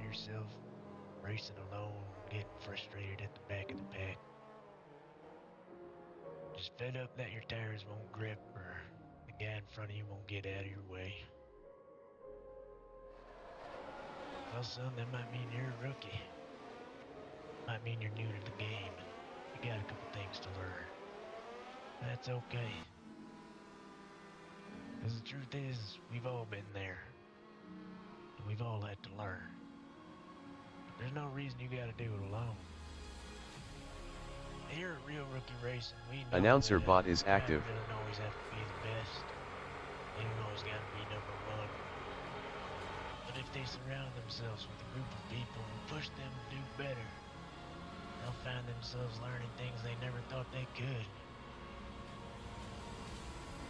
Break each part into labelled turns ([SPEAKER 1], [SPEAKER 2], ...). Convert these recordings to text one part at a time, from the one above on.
[SPEAKER 1] yourself racing alone, getting frustrated at the back of the pack, just fed up that your tires won't grip or the guy in front of you won't get out of your way? Well, son, that might mean you're a rookie. Might mean you're new to the game and you got a couple things to learn. That's okay. Because the truth is, we've all been there. And we've all had to learn. But there's no reason you gotta do it alone. Here at Real Rookie Racing, we know
[SPEAKER 2] Announcer
[SPEAKER 1] that
[SPEAKER 2] bot is
[SPEAKER 1] a driver
[SPEAKER 2] active.
[SPEAKER 1] doesn't always have to be the best. They don't always gotta be number one. But if they surround themselves with a group of people who push them to do better, they'll find themselves learning things they never thought they could.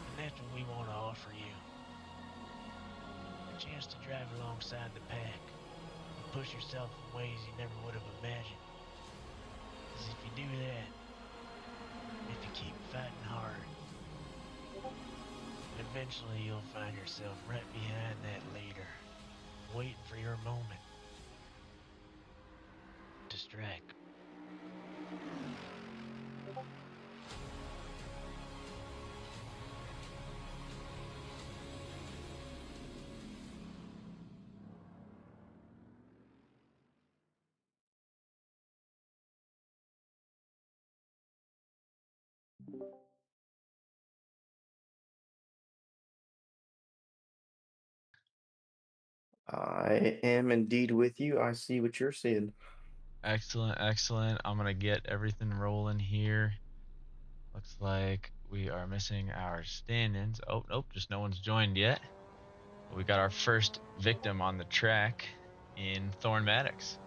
[SPEAKER 1] And that's what we want to offer you. A chance to drive alongside the pack and push yourself in ways you never would have imagined. Because if you do that, if you keep fighting hard, eventually you'll find yourself right behind that leader, waiting for your moment to strike.
[SPEAKER 3] I am indeed with you. I see what you're seeing.
[SPEAKER 4] Excellent, excellent. I'm gonna get everything rolling here. Looks like we are missing our stand-ins. Oh, nope, just no one's joined yet. But we got our first victim on the track in Thorn Maddox.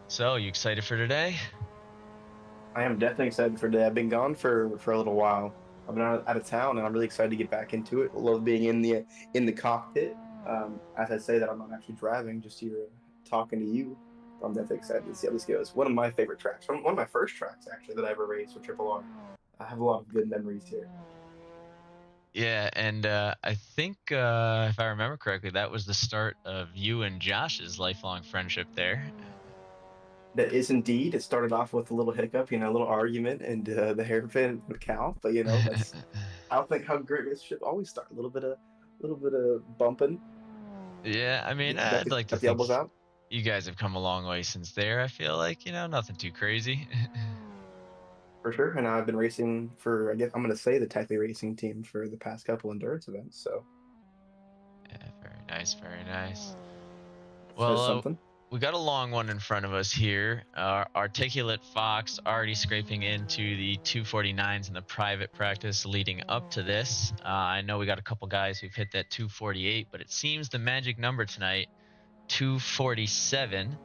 [SPEAKER 4] So, you excited for today?
[SPEAKER 3] I am definitely excited for today. I've been gone for a little while. I've been out of town, and I'm really excited to get back into it. I love being in the cockpit. As I say that, I'm not actually driving, just here talking to you. But I'm definitely excited to see how this goes. One of my favorite tracks, one of my first tracks actually that I ever raced with Triple R. I have a lot of good memories here.
[SPEAKER 4] Yeah, and I think if I remember correctly, that was the start of you and Josh's lifelong friendship there.
[SPEAKER 3] That is indeed. It started off with a little hiccup, a little argument, and the hairpin with Cal. But that's I don't think how great relationship always start. A little bit of bumping.
[SPEAKER 4] Yeah, I mean,
[SPEAKER 3] Got
[SPEAKER 4] I'd
[SPEAKER 3] the,
[SPEAKER 4] like to
[SPEAKER 3] got the
[SPEAKER 4] think
[SPEAKER 3] elbows out.
[SPEAKER 4] you guys have come a long way since there. I feel like, nothing too crazy.
[SPEAKER 3] For sure. And I've been racing for, I guess I'm going to say, the Techley Racing team for the past couple endurance events. So
[SPEAKER 4] Yeah, very nice, very nice.
[SPEAKER 3] says
[SPEAKER 4] Well,
[SPEAKER 3] something.
[SPEAKER 4] we got a long one in front of us here. Articulate Fox already scraping into the 249s in the private practice leading up to this. I know we got a couple guys who've hit that 248, but it seems the magic number tonight, 247.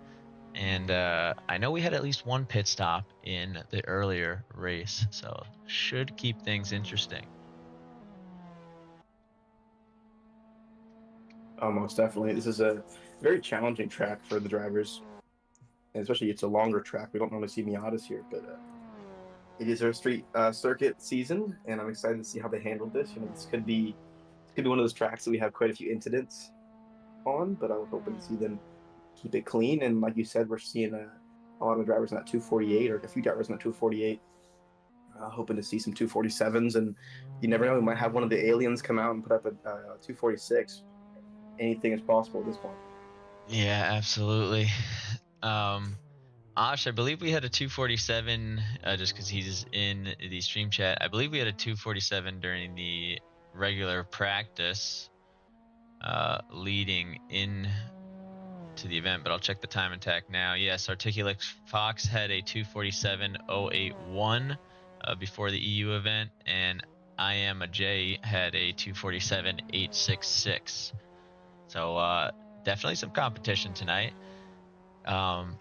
[SPEAKER 4] And I know we had at least one pit stop in the earlier race, so should keep things interesting.
[SPEAKER 3] Almost definitely. This is a very challenging track for the drivers, and especially it's a longer track. We don't normally see Miatas here, but it is our street circuit season, and I'm excited to see how they handle this. This could be one of those tracks that we have quite a few incidents on, but I was hoping to see them keep it clean. And like you said, we're seeing a lot of drivers in that 248, or a few drivers in that 248. Hoping to see some 247s, and you never know, we might have one of the aliens come out and put up a 246. Anything is possible at this point.
[SPEAKER 4] Yeah, absolutely. Ash, I believe we had a 247, just because he's in the stream chat. I believe we had a 247 during the regular practice leading in to the event, but I'll check the time attack now. Yes, Articulate Fox had a 247.081 before the EU event, and I Am a J had a 247.866. So definitely some competition tonight.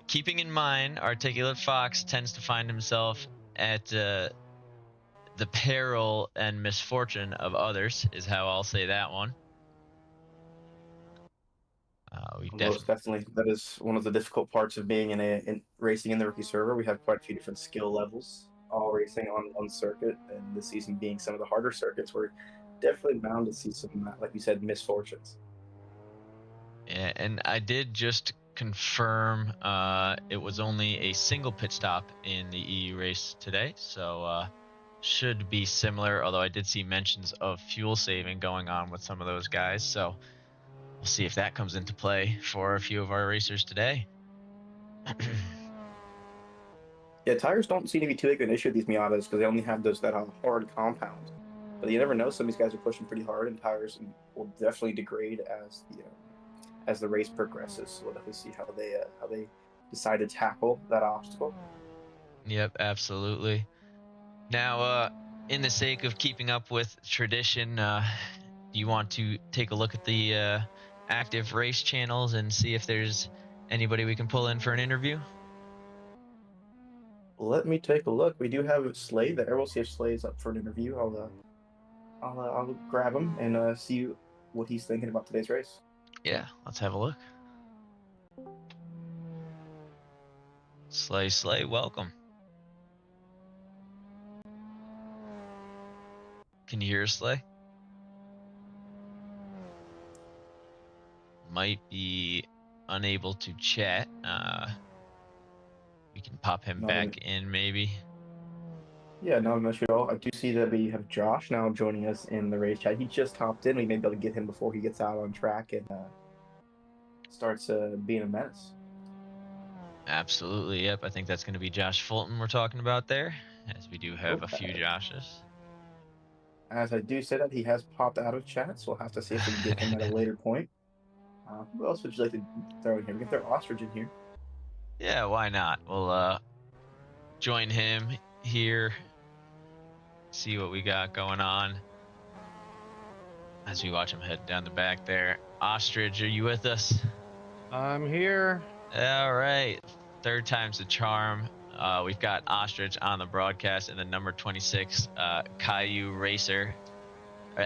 [SPEAKER 4] Keeping in mind, Articulate Fox tends to find himself at the peril and misfortune of others, is how I'll say that one.
[SPEAKER 3] Most definitely, that is one of the difficult parts of being in racing in the rookie server. We have quite a few different skill levels, all racing on circuit, and this season being some of the harder circuits. We're definitely bound to see some, like you said, misfortunes.
[SPEAKER 4] Yeah, and I did just confirm it was only a single pit stop in the EU race today, so should be similar, although I did see mentions of fuel saving going on with some of those guys, so we'll see if that comes into play for a few of our racers today.
[SPEAKER 3] Yeah, tires don't seem to be too big of an issue with these Miatas because they only have that hard compound. But you never know; some of these guys are pushing pretty hard, and tires will definitely degrade as the race progresses. So we'll definitely see how they decide to tackle that obstacle.
[SPEAKER 4] Yep, absolutely. Now, in the sake of keeping up with tradition, do you want to take a look at the active race channels and see if there's anybody we can pull in for an interview?
[SPEAKER 3] Let me take a look. We do have Slay there. We'll see if Slay is up for an interview. I'll grab him and see what he's thinking about today's race.
[SPEAKER 4] Yeah, let's have a look. Slay, welcome. Can you hear us, Slay? Might be unable to chat. We can pop him back in, maybe.
[SPEAKER 3] Yeah, not an issue at all. I do see that we have Josh now joining us in the race chat. He just hopped in. We may be able to get him before he gets out on track and starts being a menace.
[SPEAKER 4] Absolutely, yep. I think that's going to be Josh Fulton we're talking about there, as we do have a few Joshes.
[SPEAKER 3] As I do say that, he has popped out of chat, so we'll have to see if we can get him at a later point. Who else would you like to throw in here? We can throw Ostrich in here.
[SPEAKER 4] Yeah, why not? We'll join him here, see what we got going on as we watch him head down the back there. Ostrich, are you with us?
[SPEAKER 2] I'm here.
[SPEAKER 4] All right, third time's the charm. We've got Ostrich on the broadcast and the number 26 Caillou Racer.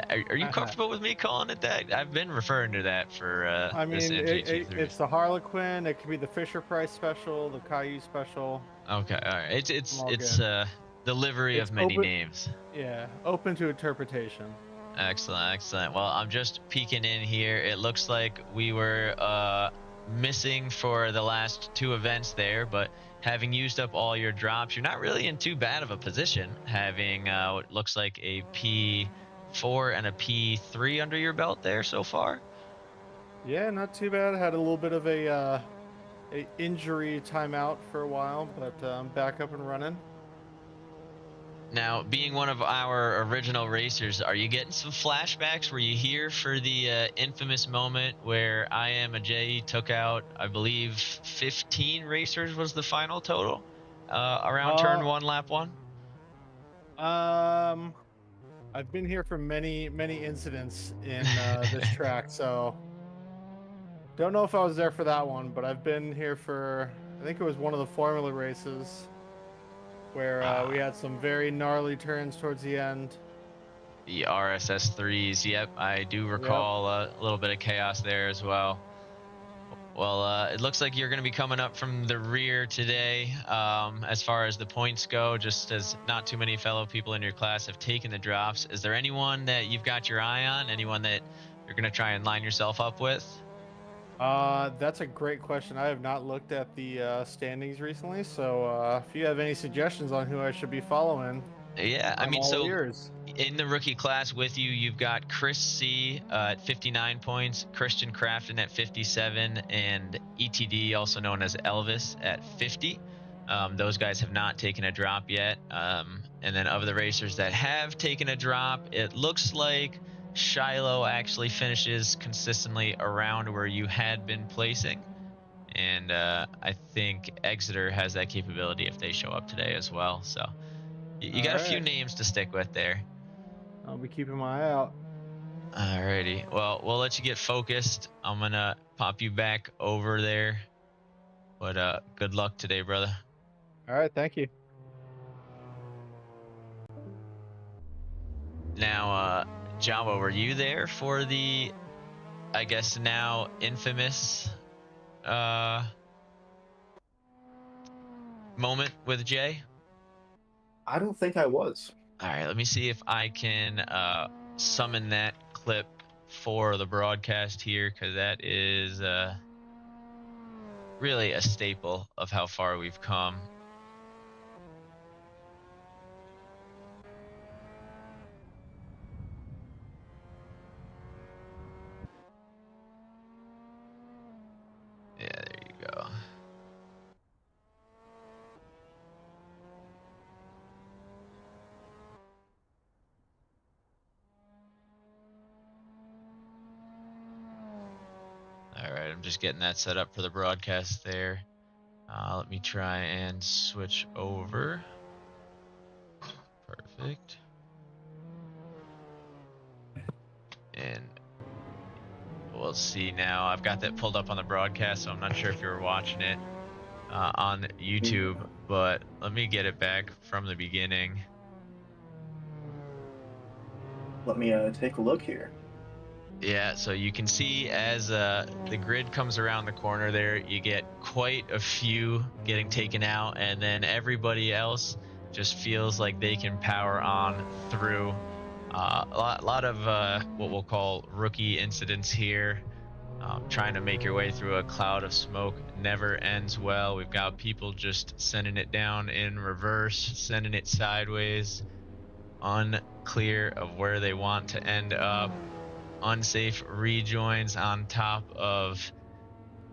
[SPEAKER 4] Are you comfortable with me calling it that? I've been referring to that for
[SPEAKER 2] I mean,
[SPEAKER 4] this GT3.
[SPEAKER 2] it's the Harlequin. It could be the Fisher Price special, the Caillou special.
[SPEAKER 4] Okay, all right. It's the livery of many names.
[SPEAKER 2] Yeah, open to interpretation.
[SPEAKER 4] Excellent. Well, I'm just peeking in here. It looks like we were missing for the last two events there, but having used up all your drops, you're not really in too bad of a position, having what looks like a P4 and a P3 under your belt there so far.
[SPEAKER 2] Yeah, not too bad. Had a little bit of a injury timeout for a while, but I'm back up and running.
[SPEAKER 4] Now, being one of our original racers, are you getting some flashbacks? Were you here for the infamous moment where I Am a J took out, I believe, 15 racers was the final total around turn one, lap one?
[SPEAKER 2] I've been here for many incidents in this track, so don't know if I was there for that one, but I've been here for, I think it was one of the Formula races where we had some very gnarly turns towards the end.
[SPEAKER 4] The RSS3s, yep, I do recall a little bit of chaos there as well. Well, it looks like you're going to be coming up from the rear today as far as the points go, just as not too many fellow people in your class have taken the drops. Is there anyone that you've got your eye on? Anyone that you're going to try and line yourself up with?
[SPEAKER 2] That's a great question. I have not looked at the standings recently, so if you have any suggestions on who I should be following,
[SPEAKER 4] yeah, I mean,
[SPEAKER 2] all
[SPEAKER 4] so
[SPEAKER 2] ears.
[SPEAKER 4] In the rookie class with you, you've got Chris C at 59 points, Christian Crafton at 57, and ETD, also known as Elvis, at 50. Those guys have not taken a drop yet. And then of the racers that have taken a drop, it looks like Shiloh actually finishes consistently around where you had been placing. And I think Exeter has that capability if they show up today as well. So you got a few names to stick with there.
[SPEAKER 2] I'll be keeping my eye out.
[SPEAKER 4] Alrighty. Well, we'll let you get focused. I'm going to pop you back over there. But good luck today, brother.
[SPEAKER 2] All right. Thank you.
[SPEAKER 4] Now, Java, were you there for the, I guess now infamous moment with Jay?
[SPEAKER 3] I don't think I was.
[SPEAKER 4] All right, let me see if I can summon that clip for the broadcast here, because that is really a staple of how far we've come. Yeah, there you go. All right, I'm just getting that set up for the broadcast there. Let me try and switch over. Perfect. And we'll see now. I've got that pulled up on the broadcast, so I'm not sure if you were watching it on YouTube, but let me get it back from the beginning.
[SPEAKER 3] Let me take a look here.
[SPEAKER 4] Yeah, so you can see as the grid comes around the corner there, you get quite a few getting taken out, and then everybody else just feels like they can power on through. A lot of what we'll call rookie incidents here. Trying to make your way through a cloud of smoke never ends well. We've got people just sending it down in reverse, sending it sideways, unclear of where they want to end up. Unsafe rejoins on top of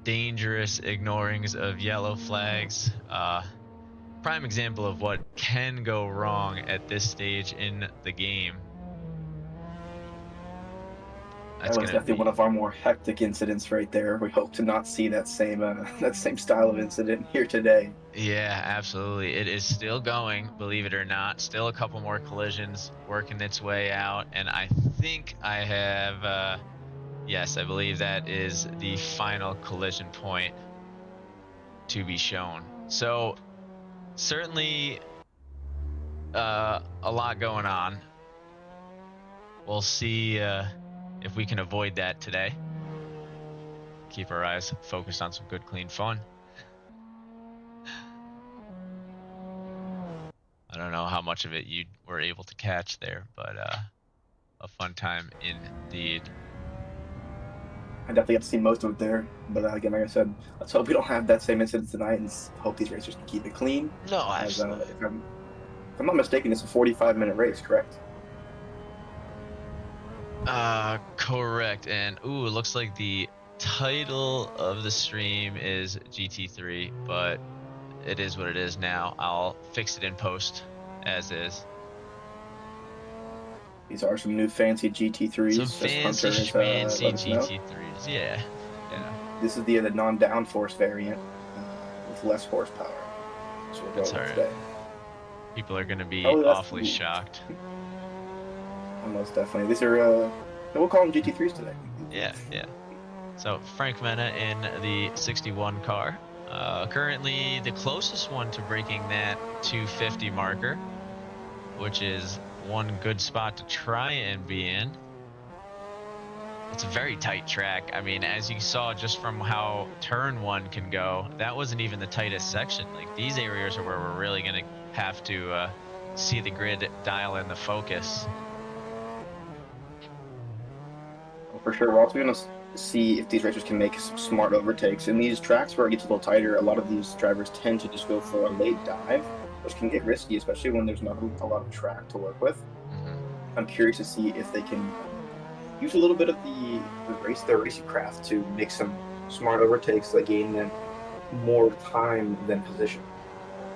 [SPEAKER 4] dangerous ignorings of yellow flags. Prime example of what can go wrong at this stage in the game.
[SPEAKER 3] That was definitely one of our more hectic incidents right there. We hope to not see that same style of incident here today.
[SPEAKER 4] Yeah, absolutely. It is still going, believe it or not. Still a couple more collisions working its way out, and I think I have yes, I believe that is the final collision point to be shown. So certainly a lot going on. We'll see if we can avoid that today. Keep our eyes focused on some good, clean fun. I don't know how much of it you were able to catch there, but a fun time indeed.
[SPEAKER 3] I definitely got to see most of it there, but again, like I said, let's hope we don't have that same incident tonight, and hope these racers can keep it clean.
[SPEAKER 4] No, absolutely.
[SPEAKER 3] If I'm not mistaken, it's a 45-minute race, correct?
[SPEAKER 4] Correct. And ooh, it looks like the title of the stream is GT3, but it is what it is now. I'll fix it in post as is.
[SPEAKER 3] These are some new fancy GT3s.
[SPEAKER 4] Some fancy schmancy GT3s, yeah.
[SPEAKER 3] This is the non-downforce variant with less horsepower. So we'll
[SPEAKER 4] That's
[SPEAKER 3] go
[SPEAKER 4] right.
[SPEAKER 3] today.
[SPEAKER 4] People are going to be awfully shocked.
[SPEAKER 3] Most definitely. These are, we'll call them GT3s today.
[SPEAKER 4] Yeah. So Frank Mena in the 61 car. Currently the closest one to breaking that 250 marker, which is one good spot to try and be in. It's a very tight track. I mean, as you saw just from how turn one can go, that wasn't even the tightest section. Like, these areas are where we're really going to have to see the grid dial in the focus.
[SPEAKER 3] Well, for sure. We're also going to see if these racers can make some smart overtakes. In these tracks where it gets a little tighter, a lot of these drivers tend to just go for a late dive, which can get risky, especially when there's not a lot of track to work with. I'm curious to see if they can use a little bit of their racing craft to make some smart overtakes that gain them more time than position.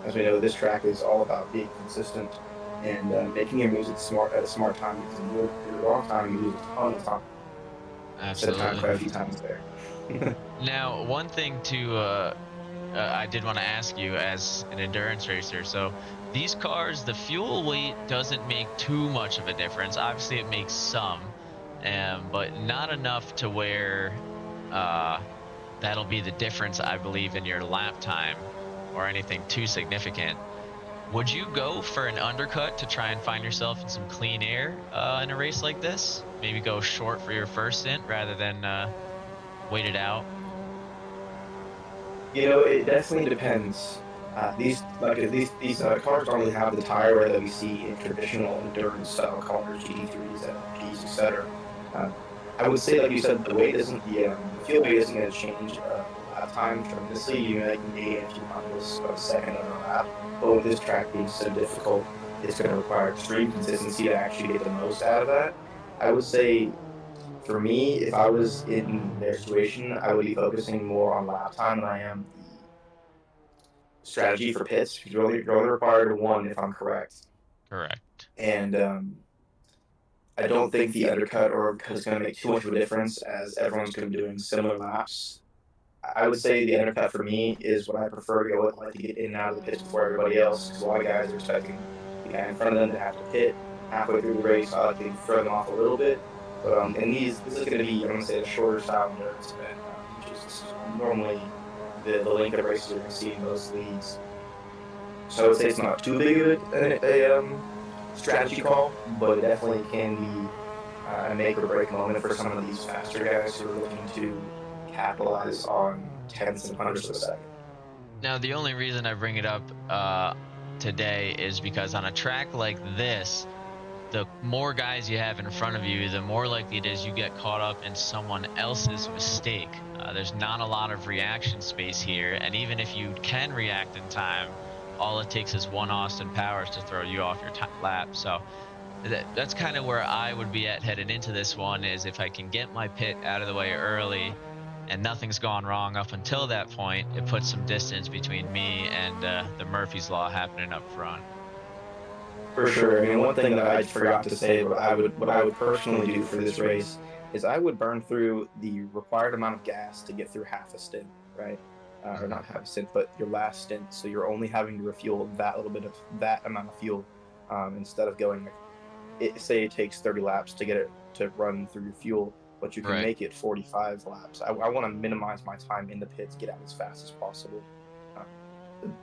[SPEAKER 3] As we know, this track is all about being consistent and making your moves at a smart time, because in your wrong time, you lose a ton of time.
[SPEAKER 4] Absolutely.
[SPEAKER 3] Time quite a few times there.
[SPEAKER 4] Now, one thing I did want to ask you as an endurance racer. So these cars, the fuel weight doesn't make too much of a difference. Obviously, it makes some, but not enough to where that'll be the difference, I believe, in your lap time or anything too significant. Would you go for an undercut to try and find yourself in some clean air in a race like this? Maybe go short for your first stint rather than wait it out?
[SPEAKER 3] You know, it definitely depends. These cars don't really have the tire wear that we see in traditional endurance style cars, GT3s, LMPs, etc. I would say, like you said, the fuel weight isn't going to change lap time tremendously. You might can gain a few hundredths of a second on a lap, but with this track being so difficult, it's going to require extreme consistency to actually get the most out of that. I would say, for me, if I was in their situation, I would be focusing more on lap time than I am the strategy for pits, because you're only required one, if I'm correct.
[SPEAKER 4] Correct.
[SPEAKER 3] And I don't think the undercut or is going to make too much of a difference, as everyone's going to be doing similar laps. I would say the undercut for me is what I prefer to go with. I like to get in and out of the pits before everybody else, because a lot of guys are expecting the guy in front of them to have to pit halfway through the race. I like to throw them off a little bit. But this is going to be, I'm going to say, a shorter style endurance event, which is normally the length of races you're going to see in most leagues. So I would say it's not too big of a strategy call, but it definitely can be a make or break moment for some of these faster guys who are looking to capitalize on tenths and hundredths of a second.
[SPEAKER 4] Now, the only reason I bring it up today is because on a track like this, the more guys you have in front of you, the more likely it is you get caught up in someone else's mistake. There's not a lot of reaction space here, and even if you can react in time, all it takes is one Austin Powers to throw you off your lap. So that's kind of where I would be at headed into this one, is if I can get my pit out of the way early and nothing's gone wrong up until that point, it puts some distance between me and the Murphy's Law happening up front.
[SPEAKER 3] For sure. I mean, one thing that I forgot to say, what I would personally do for this race is I would burn through the required amount of gas to get through half a stint, right? Or not half a stint, but your last stint. So you're only having to refuel that little bit of that amount of fuel, instead of going, say it takes 30 laps to get it to run through your fuel, but you can make it 45 laps. I want to minimize my time in the pits, get out as fast as possible.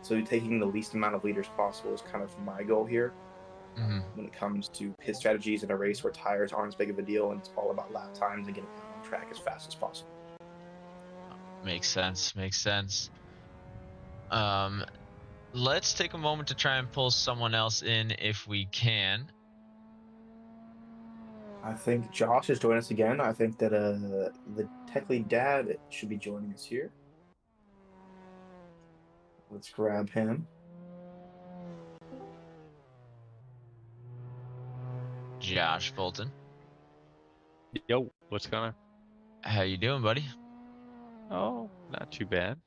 [SPEAKER 3] So taking the least amount of liters possible is kind of my goal here. When it comes to pit strategies in a race where tires aren't as big of a deal and it's all about lap times and getting out on track as fast as possible.
[SPEAKER 4] Makes sense. Makes sense. Let's take a moment to try and pull someone else in if we can.
[SPEAKER 3] I think Josh is joining us again. I think that the Tech Lead Dad should be joining us here. Let's grab him.
[SPEAKER 4] Josh Bolton.
[SPEAKER 5] Yo, what's going on?
[SPEAKER 4] How you doing, buddy?
[SPEAKER 5] Oh, not too bad.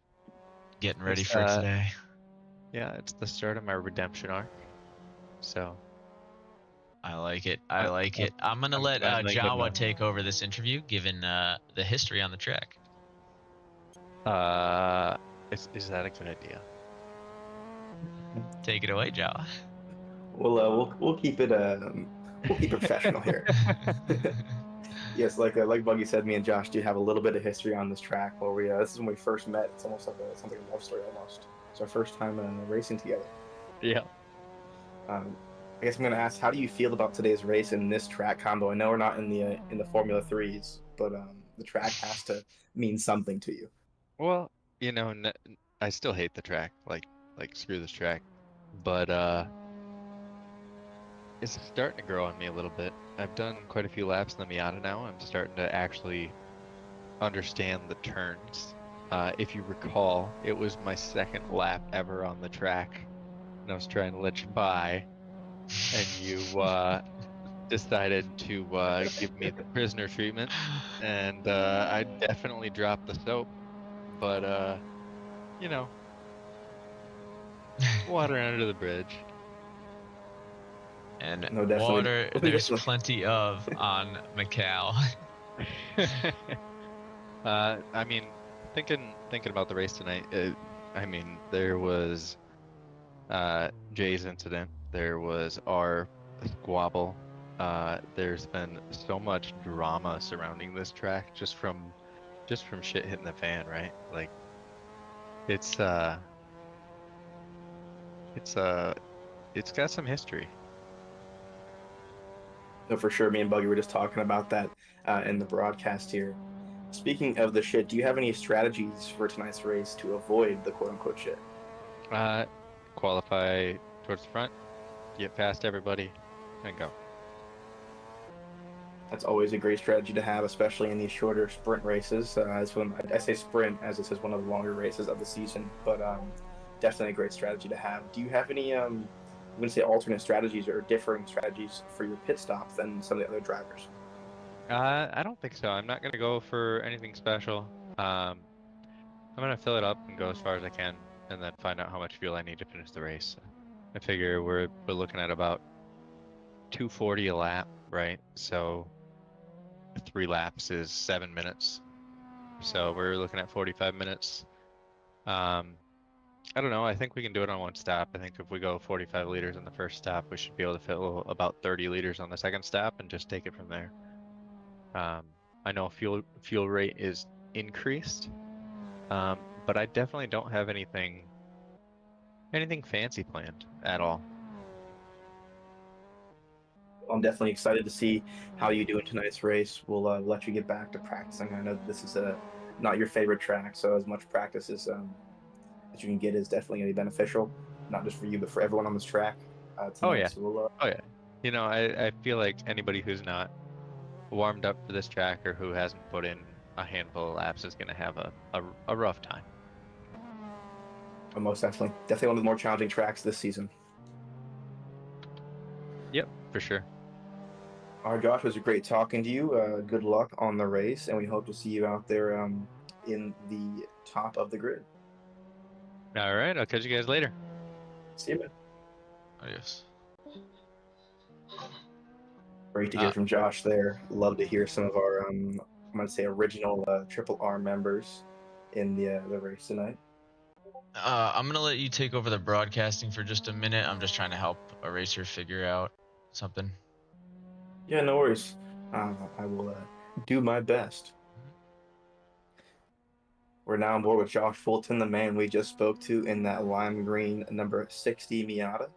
[SPEAKER 4] Getting ready for today.
[SPEAKER 5] Yeah, it's the start of my redemption arc. So
[SPEAKER 4] I like it. I like it. I'm gonna let Jawa take over this interview, given the history on the track.
[SPEAKER 5] is that a good idea?
[SPEAKER 4] Take it away, Jawa.
[SPEAKER 3] We'll keep it professional here. Yes, like Buggy said, me and Josh do have a little bit of history on this track. Where we this is when we first met. It's almost like something like a love story almost. It's our first time racing together.
[SPEAKER 5] Yeah.
[SPEAKER 3] I guess I'm gonna ask, how do you feel about today's race in this track combo? I know we're not in the Formula 3s, but the track has to mean something to you.
[SPEAKER 5] Well, you know, I still hate the track. Like screw this track. But it's starting to grow on me a little bit. I've done quite a few laps in the Miata now. I'm starting to actually understand the turns. If you recall, it was my second lap ever on the track, and I was trying to let you by, and you decided to give me the prisoner treatment, and I definitely dropped the soap, but you know, water under the bridge.
[SPEAKER 4] And
[SPEAKER 3] No,
[SPEAKER 4] water, there's plenty of on Macau.
[SPEAKER 5] I mean, thinking about the race tonight, I mean, there was Jay's incident, there was our squabble. There's been so much drama surrounding this track just from shit hitting the fan, right? Like, it's got some history.
[SPEAKER 3] No, for sure. Me and Buggy were just talking about that in the broadcast here. Speaking of the shit, do you have any strategies for tonight's race to avoid the quote-unquote shit?
[SPEAKER 5] Qualify towards the front, get past everybody, and go.
[SPEAKER 3] That's always a great strategy to have, especially in these shorter sprint races. As when I say sprint, as this is one of the longer races of the season, but definitely a great strategy to have. Do you have any, I'm going to say alternate strategies or differing strategies for your pit stop than some of the other drivers?
[SPEAKER 5] I don't think so. I'm not gonna go for anything special. I'm gonna fill it up and go as far as I can, and then find out how much fuel I need to finish the race. I figure we're looking at about 240 a lap, right? So 3 laps is 7 minutes. So we're looking at 45 minutes. I don't know. I think we can do it on one stop. I think if we go 45 liters on the first stop, we should be able to fill about 30 liters on the second stop and just take it from there. I know fuel rate is increased, but I definitely don't have anything fancy planned at all.
[SPEAKER 3] I'm definitely excited to see how you do in tonight's race. We'll let you get back to practicing. I know this is not your favorite track, so as much practice as you can get is definitely going to be beneficial, not just for you, but for everyone on this track
[SPEAKER 5] Oh
[SPEAKER 3] tonight.
[SPEAKER 5] yeah,
[SPEAKER 3] So we'll,
[SPEAKER 5] oh yeah. You know, I feel like anybody who's not warmed up for this track or who hasn't put in a handful of laps is going to have a rough time.
[SPEAKER 3] most definitely one of the more challenging tracks this season.
[SPEAKER 5] Yep, for sure.
[SPEAKER 3] All right, Josh, it was a great talking to you. Good luck on the race, and we hope to see you out there in the top of the grid.
[SPEAKER 5] All right, I'll catch you guys later.
[SPEAKER 3] See you, man.
[SPEAKER 4] Adios.
[SPEAKER 3] Great to hear from Josh there. Love to hear some of our, I'm going to say, original Triple R members in the race tonight.
[SPEAKER 4] I'm gonna let you take over the broadcasting for just a minute. I'm just trying to help a racer figure out something.
[SPEAKER 3] Yeah, no worries. I will do my best. We're now on board with Josh Fulton, the man we just spoke to in that lime green number 60 Miata.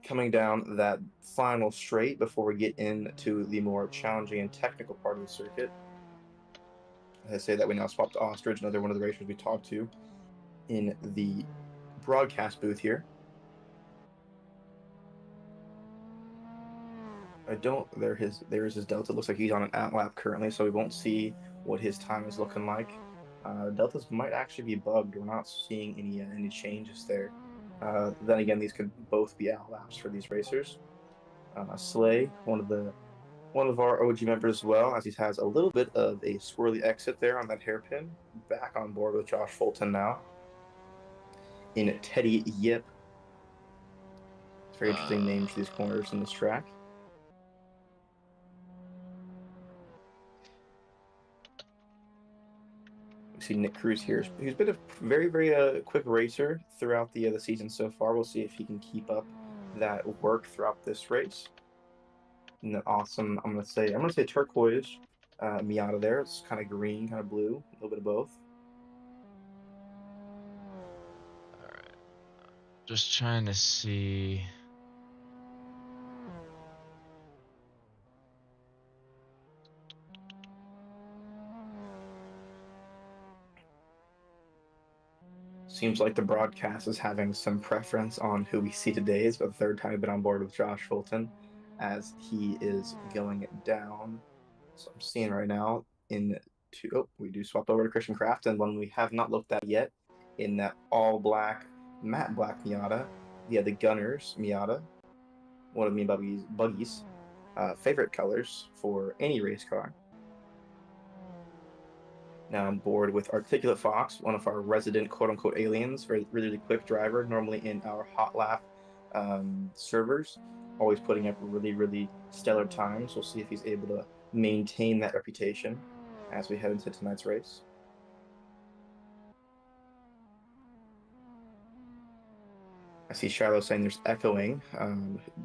[SPEAKER 3] Coming down that final straight before we get into the more challenging and technical part of the circuit. I say that we now swapped to Ostrich, another one of the racers we talked to in the broadcast booth here. There is his Delta. Looks like he's on an out lap currently, so we won't see what his time is looking like. Deltas might actually be bugged. We're not seeing any changes there. Then again, these could both be out laps for these racers. Slay, one of our OG members as well, as he has a little bit of a swirly exit there on that hairpin. Back on board with Josh Fulton now. In Teddy Yip. It's very interesting names for these corners in this track. We see Nick Cruz here. He's been a very quick racer throughout the season so far. We'll see if he can keep up that work throughout this race. And then awesome, I'm gonna say turquoise Miata there. It's kind of green, kind of blue, a little bit of both.
[SPEAKER 4] All right. Just trying to see.
[SPEAKER 3] Seems like the broadcast is having some preference on who we see today. It's the third time I've been on board with Josh Fulton as he is going down. So I'm seeing right now we do swap over to Christian Craft, and one we have not looked at yet in that all black, matte black Miata. Yeah, the Gunners Miata, one of me and Buggy's favorite colors for any race car. Now on board with Articulate Fox, one of our resident quote-unquote aliens, really quick driver, normally in our hot lap servers, always putting up really stellar times. We'll see if he's able to maintain that reputation as we head into tonight's race. I see Shiloh saying there's echoing.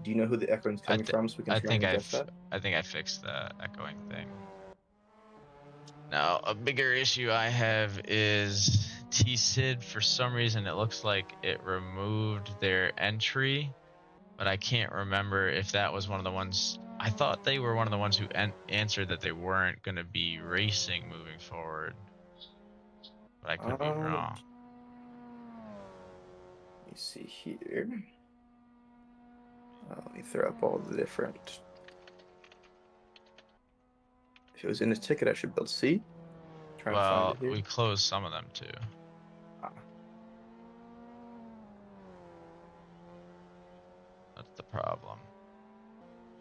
[SPEAKER 3] Do you know who the echoing is coming from, so we can try and adjust that?
[SPEAKER 4] I think I fixed the echoing thing. Now, a bigger issue I have is T-Sid. For some reason, it looks like it removed their entry, but I can't remember if that was one of the ones. I thought they were one of the ones who answered that they weren't going to be racing moving forward, but I could be wrong.
[SPEAKER 3] Let me see here. Let me throw up all the different. If it was in his ticket, I should be able to see. Trying to find
[SPEAKER 4] Well,
[SPEAKER 3] it here.
[SPEAKER 4] we closed some of them too.
[SPEAKER 3] Ah.
[SPEAKER 4] That's the problem.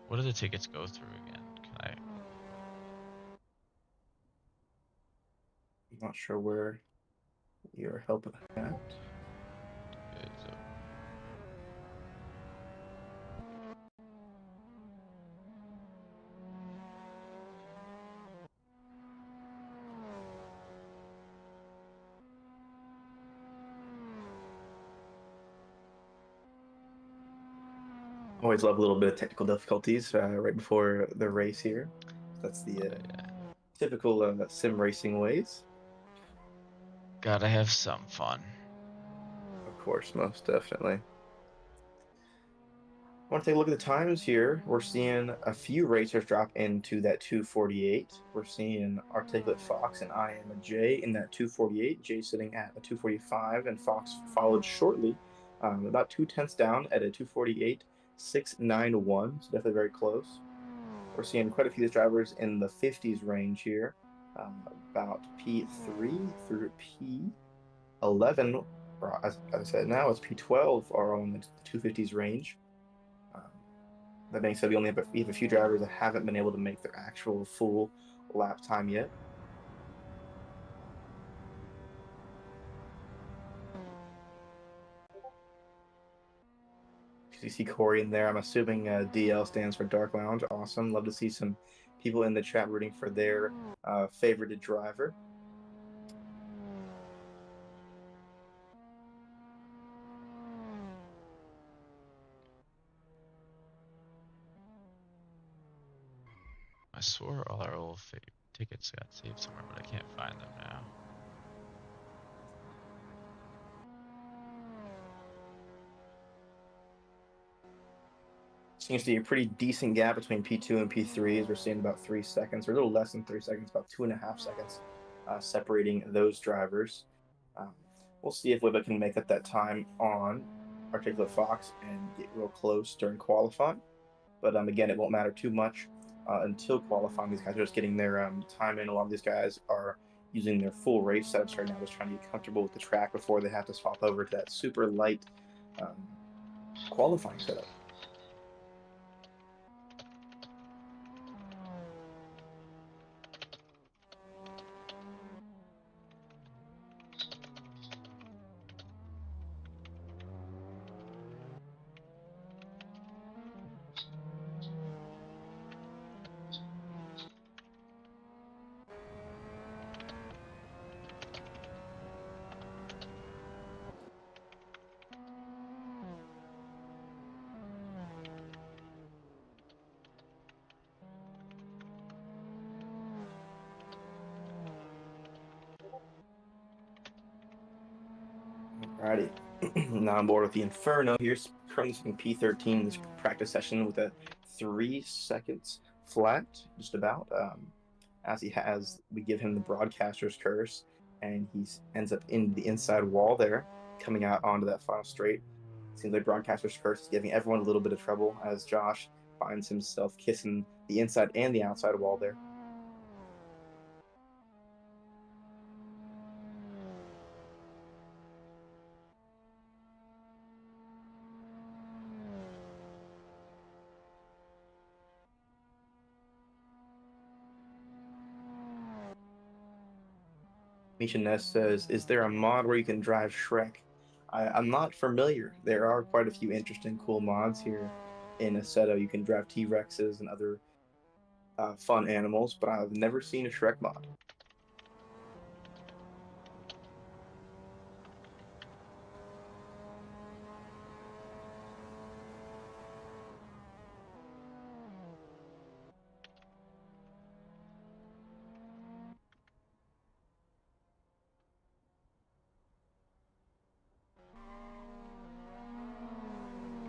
[SPEAKER 4] What do the tickets go through again? Can I?
[SPEAKER 3] I'm not sure where you're helping at.
[SPEAKER 4] Okay, so
[SPEAKER 3] Oh, Always love a little bit of technical difficulties right before the race here. That's the
[SPEAKER 4] yeah.
[SPEAKER 3] typical sim racing ways.
[SPEAKER 4] Gotta have some fun.
[SPEAKER 3] Of course, most definitely. I want to take a look at the times here. We're seeing a few racers drop into that 248. We're seeing Articulate Fox and I Am a J in that 248. J sitting at a 245, and Fox followed shortly, about 2/10 down at a 248.691. So definitely very close. We're seeing quite a few of these drivers in the 50s range here, about P3 through P11. Or as I said, now it's P12 are on the 250s range. That being said, we have a few drivers that haven't been able to make their actual full lap time yet. You see Corey in there. I'm assuming DL stands for Dark Lounge. Awesome. Love to see some people in the chat rooting for their favorited driver.
[SPEAKER 4] I swore all our old tickets got saved somewhere, but I can't find them now.
[SPEAKER 3] Seems to be a pretty decent gap between P2 and P3 as we're seeing about 3 seconds, or a little less than 3 seconds, about 2.5 seconds separating those drivers. We'll see if Wibba can make up that time on Articulate Fox and get real close during qualifying. But again, it won't matter too much until qualifying. These guys are just getting their time in. A lot of these guys are using their full race setups right now, just trying to get comfortable with the track before they have to swap over to that super light qualifying setup. Alrighty, now on board with the Inferno. Here's currently sitting P13 in this practice session with a 3 seconds flat, just about. As we give him the broadcaster's curse, and he ends up in the inside wall there, coming out onto that final straight. Seems like broadcaster's curse is giving everyone a little bit of trouble as Josh finds himself kissing the inside and the outside wall there. Misha Ness says, is there a mod where you can drive Shrek? I'm not familiar. There are quite a few interesting, cool mods here in Assetto. You can drive T-Rexes and other fun animals, but I've never seen a Shrek mod.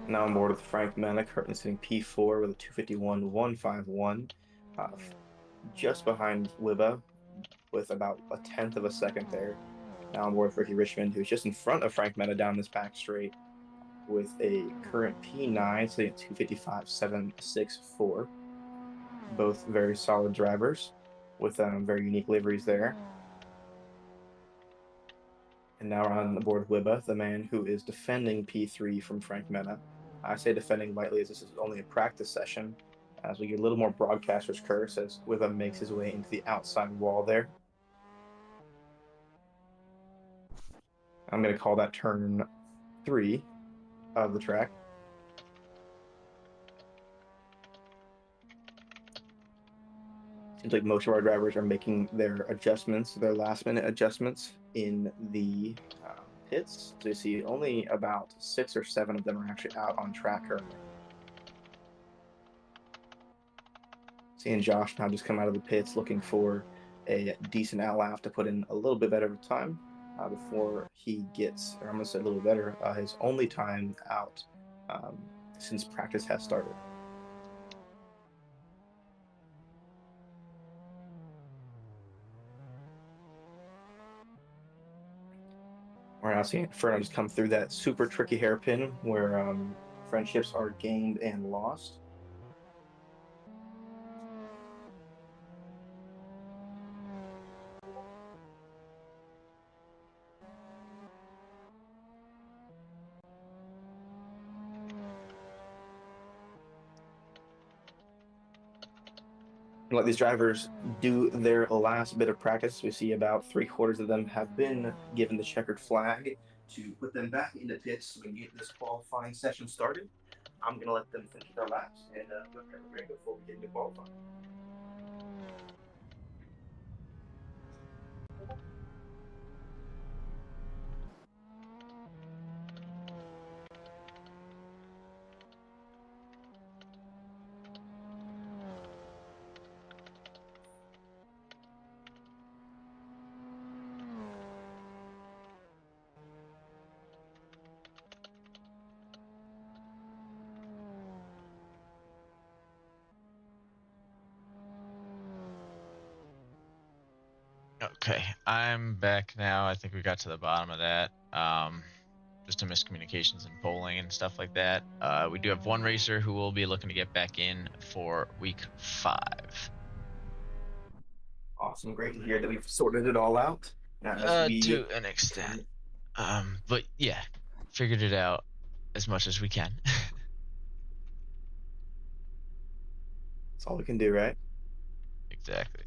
[SPEAKER 3] Now I'm board with Frank Mana, currently sitting P4 with a 251.151, just behind Wibba with about 1/10 of a second there. Now I'm board with Ricky Richmond, who's just in front of Frank Mena down this back straight with a current P9 sitting at 255.764. Both very solid drivers. with very unique liveries there. And now we're on the board Wibba, the man who is defending P3 from Frank Mena. I say defending lightly as this is only a practice session, as we get a little more broadcaster's curse as Wibba makes his way into the outside wall there. I'm going to call that turn 3 of the track. Seems like most of our drivers are making their adjustments, their last-minute adjustments in the pits. So you see only about 6 or 7 of them are actually out on track currently. Seeing Josh now just come out of the pits looking for a decent outlap to put in a little bit better of time before he gets, or I'm going to say a little better, his only time out since practice has started. We're now seeing Inferno just come through that super tricky hairpin where friendships are gained and lost. Let these drivers do their last bit of practice. We see about 3/4 of them have been given the checkered flag to put them back into pits so we can get this qualifying session started. I'm going to let them finish their laps and prepare the rig before we get into qualifying.
[SPEAKER 4] Okay, I'm back now. I think we got to the bottom of that. Just a miscommunications in polling and stuff like that. We do have one racer who will be looking to get back in for week 5.
[SPEAKER 3] Awesome. Great to hear that we've sorted it all out.
[SPEAKER 4] To an extent. But yeah, figured it out as much as we can.
[SPEAKER 3] That's all we can do, right?
[SPEAKER 4] Exactly.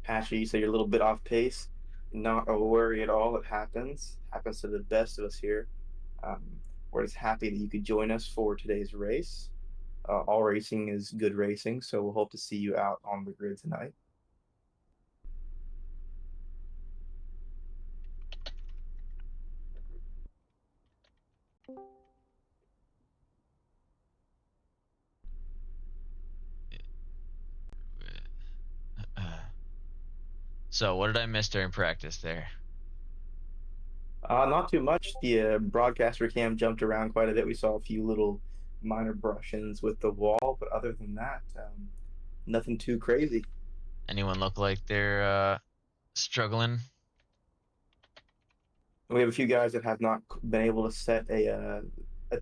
[SPEAKER 3] Patchy, you say you're a little bit off pace. Not a worry at all. It happens. Happens to the best of us here. We're just happy that you could join us for today's race. All racing is good racing, so we'll hope to see you out on the grid tonight.
[SPEAKER 4] So what did I miss during practice there?
[SPEAKER 3] Not too much. The broadcaster cam jumped around quite a bit. We saw a few little minor brush-ins with the wall, but other than that, nothing too crazy.
[SPEAKER 4] Anyone look like they're struggling?
[SPEAKER 3] We have a few guys that have not been able to set a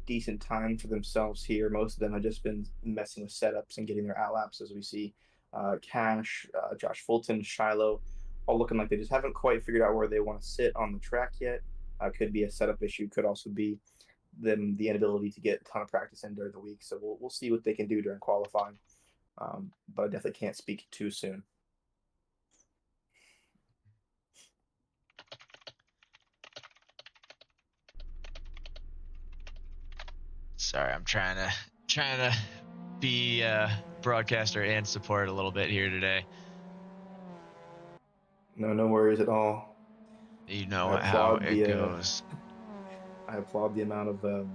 [SPEAKER 3] decent time for themselves here. Most of them have just been messing with setups and getting their outlaps, as we see Cash, Josh Fulton, Shiloh, all looking like they just haven't quite figured out where they want to sit on the track yet. Could be a setup issue, could also be them the inability to get a ton of practice in during the week. So we'll see what they can do during qualifying. But I definitely can't speak too soon.
[SPEAKER 4] Sorry, I'm trying to be broadcaster and support a little bit here today.
[SPEAKER 3] No worries at all.
[SPEAKER 4] You know how it goes.
[SPEAKER 3] I applaud the amount of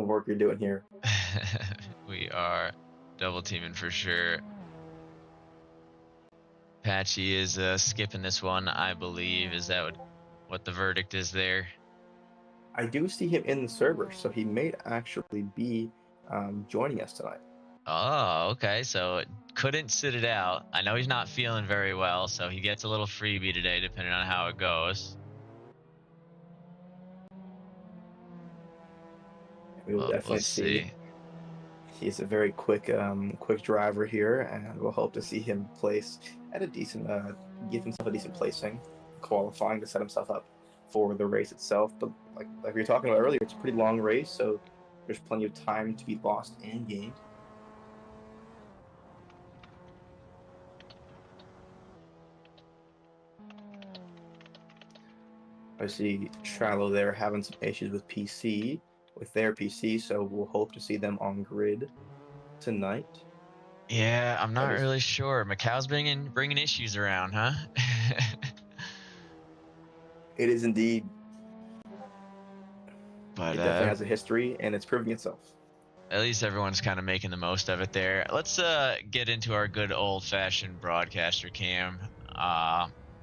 [SPEAKER 3] work you're doing here.
[SPEAKER 4] We are double teaming for sure. Patchy is skipping this one, I believe. Is that what the verdict is there?
[SPEAKER 3] I do see him in the server, so he may actually be joining us tonight.
[SPEAKER 4] Oh, okay. So couldn't sit it out. I know he's not feeling very well, so he gets a little freebie today, depending on how it goes.
[SPEAKER 3] We will definitely see. He's a very quick driver here, and we'll hope to see him place at a decent, give himself a decent placing, qualifying to set himself up for the race itself. But like we were talking about earlier, it's a pretty long race, so there's plenty of time to be lost and gained. I see Shallow there having some issues with their PC, so we'll hope to see them on grid tonight.
[SPEAKER 4] Yeah, I'm not really sure. Macau's bringing issues around, huh?
[SPEAKER 3] It is indeed.
[SPEAKER 4] But
[SPEAKER 3] it definitely has a history, and it's proving itself.
[SPEAKER 4] At least everyone's kind of making the most of it there. Let's get into our good old-fashioned broadcaster cam.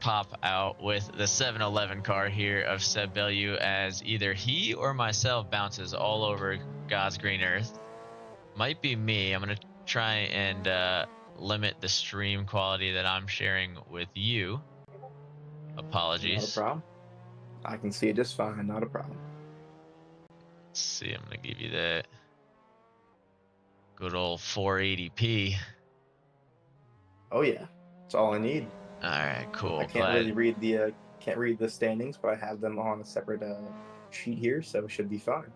[SPEAKER 4] Pop out with the 7-Eleven car here of Seb Bellew as either he or myself bounces all over God's green earth. Might be me. I'm going to try and limit the stream quality that I'm sharing with you. Apologies.
[SPEAKER 3] Not a problem. I can see it just fine. Not a problem.
[SPEAKER 4] Let's see. I'm going to give you that good old 480p.
[SPEAKER 3] Oh yeah, that's all I need.
[SPEAKER 4] All right, cool.
[SPEAKER 3] I can't really read the standings, but I have them on a separate sheet here, so it should be fine.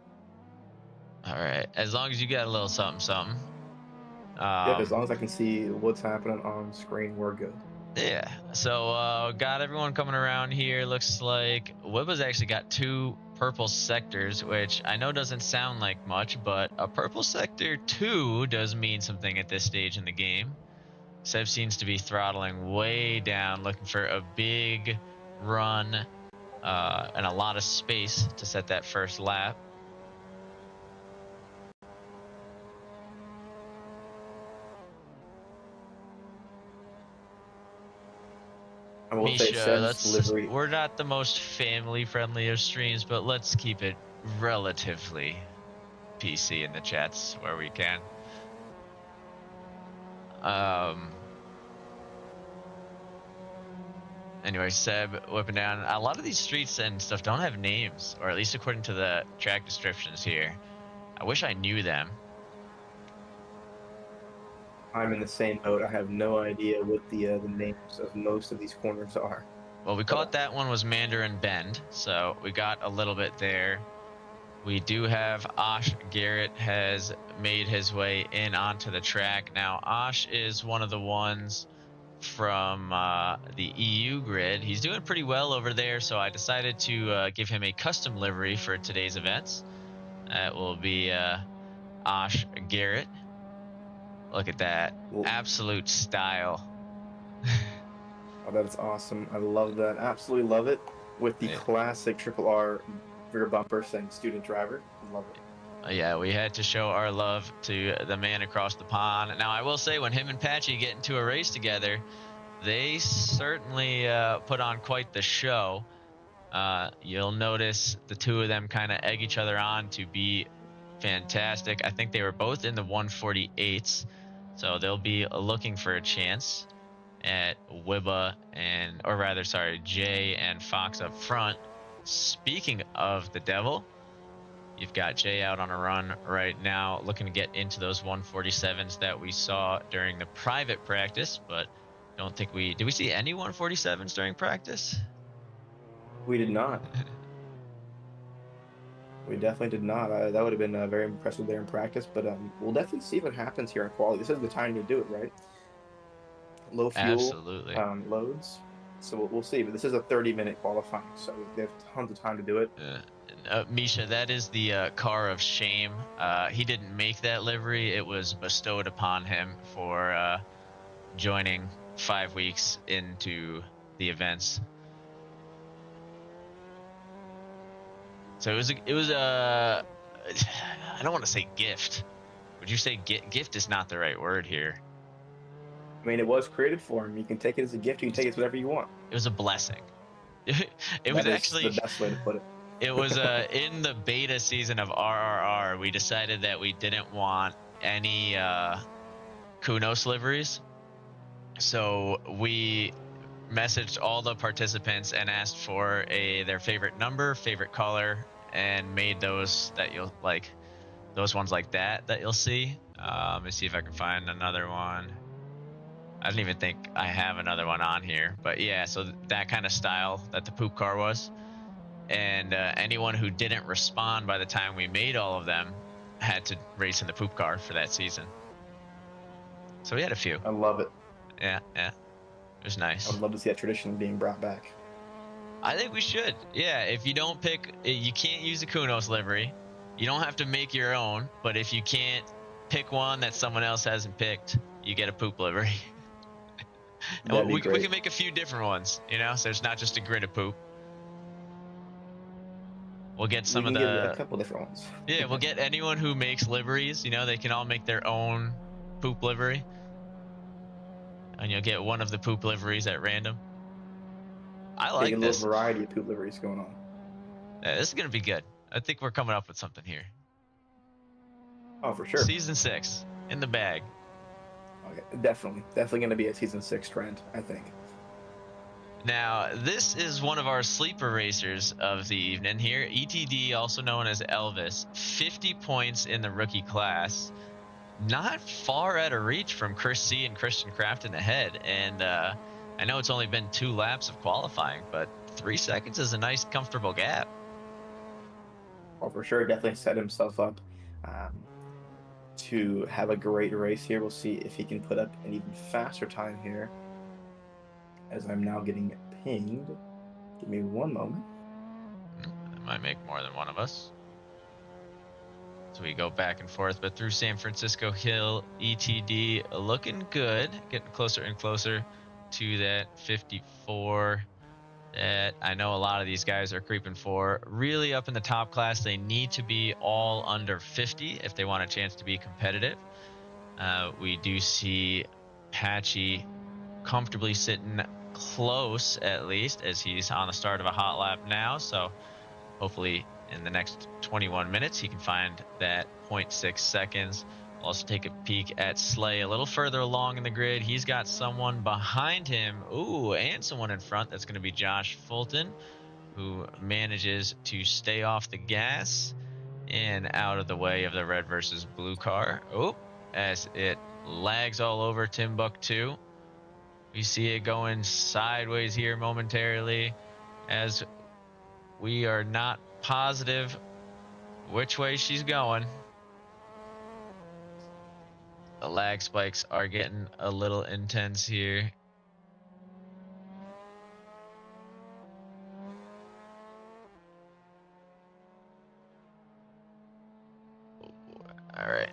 [SPEAKER 4] All right, as long as you got a little something.
[SPEAKER 3] Yep, as long as I can see what's happening on screen, we're good.
[SPEAKER 4] Yeah, so got everyone coming around here. Looks like Wibba's actually got 2 purple sectors, which I know doesn't sound like much, but a purple sector 2 does mean something at this stage in the game. Seb seems to be throttling way down, looking for a big run and a lot of space to set that first lap.
[SPEAKER 3] I will say Seb's livery.
[SPEAKER 4] We're not the most family-friendly of streams, but let's keep it relatively PC in the chats where we can. Anyway, Seb whipping down. A lot of these streets and stuff don't have names, or at least according to the track descriptions here. I wish I knew them.
[SPEAKER 3] I'm in the same boat. I have no idea what the names of most of these corners are.
[SPEAKER 4] Well, we caught that one was Mandarin Bend, so we got a little bit there. We do have Osh Garrett has made his way in onto the track. Now, Osh is one of the ones from the EU grid. He's doing pretty well over there, so I decided to give him a custom livery for today's events. That will be Osh Garrett. Look at that. Absolute style.
[SPEAKER 3] Oh, that's awesome. I love that. Absolutely love it. With the classic Triple R rear bumper saying student driver. I love it.
[SPEAKER 4] Yeah, we had to show our love to the man across the pond. Now, I will say, when him and Patchy get into a race together, they certainly put on quite the show. You'll notice the two of them kind of egg each other on to be fantastic. I think they were both in the 148s, so they'll be looking for a chance at Wibba Jay and Fox up front. Speaking of the devil, you've got Jay out on a run right now, looking to get into those 147s that we saw during the private practice, but don't think did we see any 147s during practice?
[SPEAKER 3] We did not. We definitely did not. That would have been very impressive there in practice, but we'll definitely see what happens here in quality. This is the time to do it, right? Low fuel loads. So we'll see. But this is a 30-minute qualifying, so they have tons of time to do it.
[SPEAKER 4] Misha, that is the car of shame. He didn't make that livery. It was bestowed upon him for joining 5 weeks into the events. So it was a I don't want to say gift. Would you say gift is not the right word here?
[SPEAKER 3] I mean, it was created for him. You can take it as a gift. You can take it as whatever you want.
[SPEAKER 4] It was a blessing. It was actually
[SPEAKER 3] the best way to put it.
[SPEAKER 4] It was in the beta season of RRR, we decided that we didn't want any Kunos liveries. So we messaged all the participants and asked for their favorite number, favorite color, and made those that you'll like those ones like that you'll see. Let me see if I can find another one. I didn't even think I have another one on here, but yeah, so that kind of style that the poop car was. And anyone who didn't respond by the time we made all of them had to race in the poop car for that season. So we had a few.
[SPEAKER 3] I love it.
[SPEAKER 4] Yeah, it was nice.
[SPEAKER 3] I would love to see that tradition being brought back.
[SPEAKER 4] I think we should. Yeah, if you don't pick, you can't use the Kunos livery. You don't have to make your own, but if you can't pick one that someone else hasn't picked, you get a poop livery.
[SPEAKER 3] That'd be
[SPEAKER 4] we
[SPEAKER 3] great.
[SPEAKER 4] can make a few different ones, so it's not just a grid of poop. We'll get some of
[SPEAKER 3] We can
[SPEAKER 4] the...
[SPEAKER 3] get a couple different ones.
[SPEAKER 4] Yeah, we'll get anyone who makes liveries, they can all make their own poop livery. And you'll get one of the poop liveries at random. I like
[SPEAKER 3] Getting a
[SPEAKER 4] this.
[SPEAKER 3] little variety of poop liveries going on.
[SPEAKER 4] Yeah, this is going to be good. I think we're coming up with something here.
[SPEAKER 3] Oh, for sure.
[SPEAKER 4] Season 6 in the bag.
[SPEAKER 3] Okay, definitely going to be a season 6 trend, I think.
[SPEAKER 4] Now, this is one of our sleeper racers of the evening here. ETD, also known as Elvis, 50 points in the rookie class. Not far out of reach from Chris C and Christian Craft in the head. And I know it's only been 2 laps of qualifying, but 3 seconds is a nice, comfortable gap.
[SPEAKER 3] Well, for sure, definitely set himself up to have a great race here. We'll see if he can put up an even faster time here, as I'm now getting pinged. Give me one moment.
[SPEAKER 4] It might make more than one of us. So we go back and forth, but through San Francisco Hill, ETD looking good, getting closer and closer to that 54 that I know a lot of these guys are creeping for. Really up in the top class, they need to be all under 50 if they want a chance to be competitive. We do see Patchy comfortably sitting close, at least, as he's on the start of a hot lap now. So hopefully in the next 21 minutes, he can find that 0.6 seconds. We'll also take a peek at Slay a little further along in the grid. He's got someone behind him. Ooh, and someone in front. That's going to be Josh Fulton, who manages to stay off the gas and out of the way of the red versus blue car. Oh, as it lags all over Timbuktu. We see it going sideways here momentarily, as we are not positive which way she's going. The lag spikes are getting a little intense here. All right.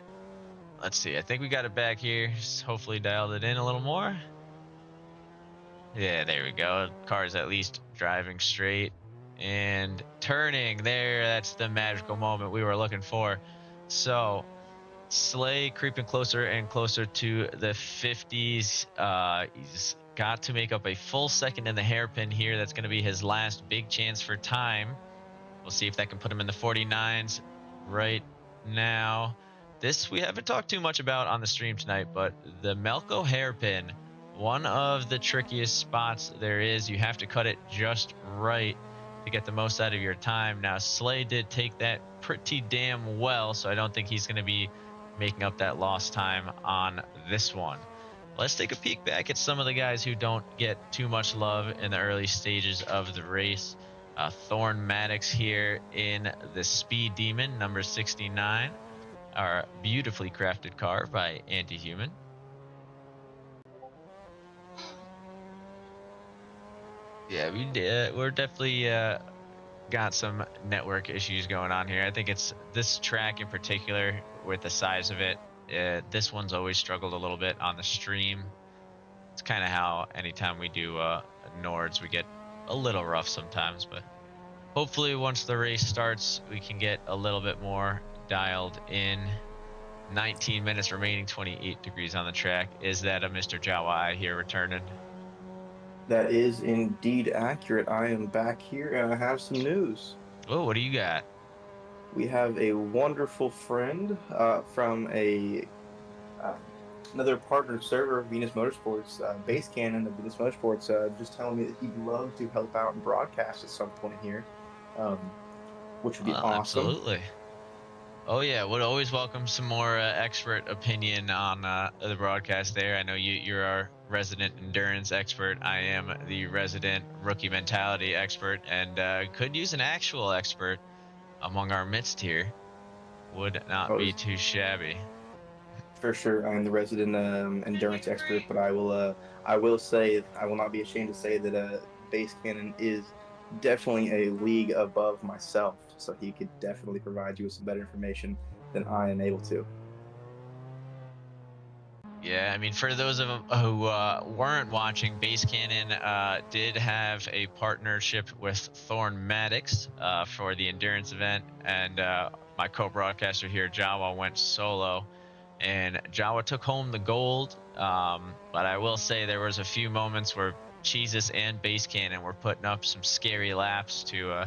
[SPEAKER 4] Let's see. I think we got it back here. Just hopefully dialed it in a little more. Yeah, there we go. Car's at least driving straight and turning there. That's the magical moment we were looking for. So Slay creeping closer and closer to the 50s. He's got to make up a full second in the hairpin here. That's going to be his last big chance for time. We'll see if that can put him in the 49s right now. This we haven't talked too much about on the stream tonight, but the Melco hairpin, one of the trickiest spots there is. You have to cut it just right to get the most out of your time. Now, Slay did take that pretty damn well, so I don't think he's going to be making up that lost time on this one. Let's take a peek back at some of the guys who don't get too much love in the early stages of the race. Thorn Maddox here in the Speed Demon, number 69. Our beautifully crafted car by Anti-Human. Yeah, we're definitely got some network issues going on here. I think it's this track in particular with the size of it. This one's always struggled a little bit on the stream. It's kind of how anytime we do Nords, we get a little rough sometimes, but hopefully once the race starts, we can get a little bit more dialed in. 19 minutes remaining, 28 degrees on the track. Is that a Mr. Jawai here returning?
[SPEAKER 3] That is indeed accurate. I am back here and I have some news.
[SPEAKER 4] Oh, what do you got?
[SPEAKER 3] We have a wonderful friend from another partner server, Venus Motorsports, Base Cannon of Venus Motorsports, just telling me that he'd love to help out and broadcast at some point here, which would be awesome.
[SPEAKER 4] Absolutely. Oh yeah, would always welcome some more expert opinion on the broadcast there. I know you're our resident endurance expert. I am the resident rookie mentality expert, and could use an actual expert among our midst here. Would not
[SPEAKER 3] Oh,
[SPEAKER 4] be too shabby.
[SPEAKER 3] for sure, I'm the resident endurance expert, but I will say I will not be ashamed to say that Base Cannon is definitely a league above myself, so he could definitely provide you with some better information than I am able to.
[SPEAKER 4] Yeah, I mean, for those of them who weren't watching, Base Cannon did have a partnership with Thorn Maddox for the endurance event, and my co-broadcaster here, Jawa, went solo, and Jawa took home the gold. But I will say there was a few moments where Jesus and Base Cannon were putting up some scary laps to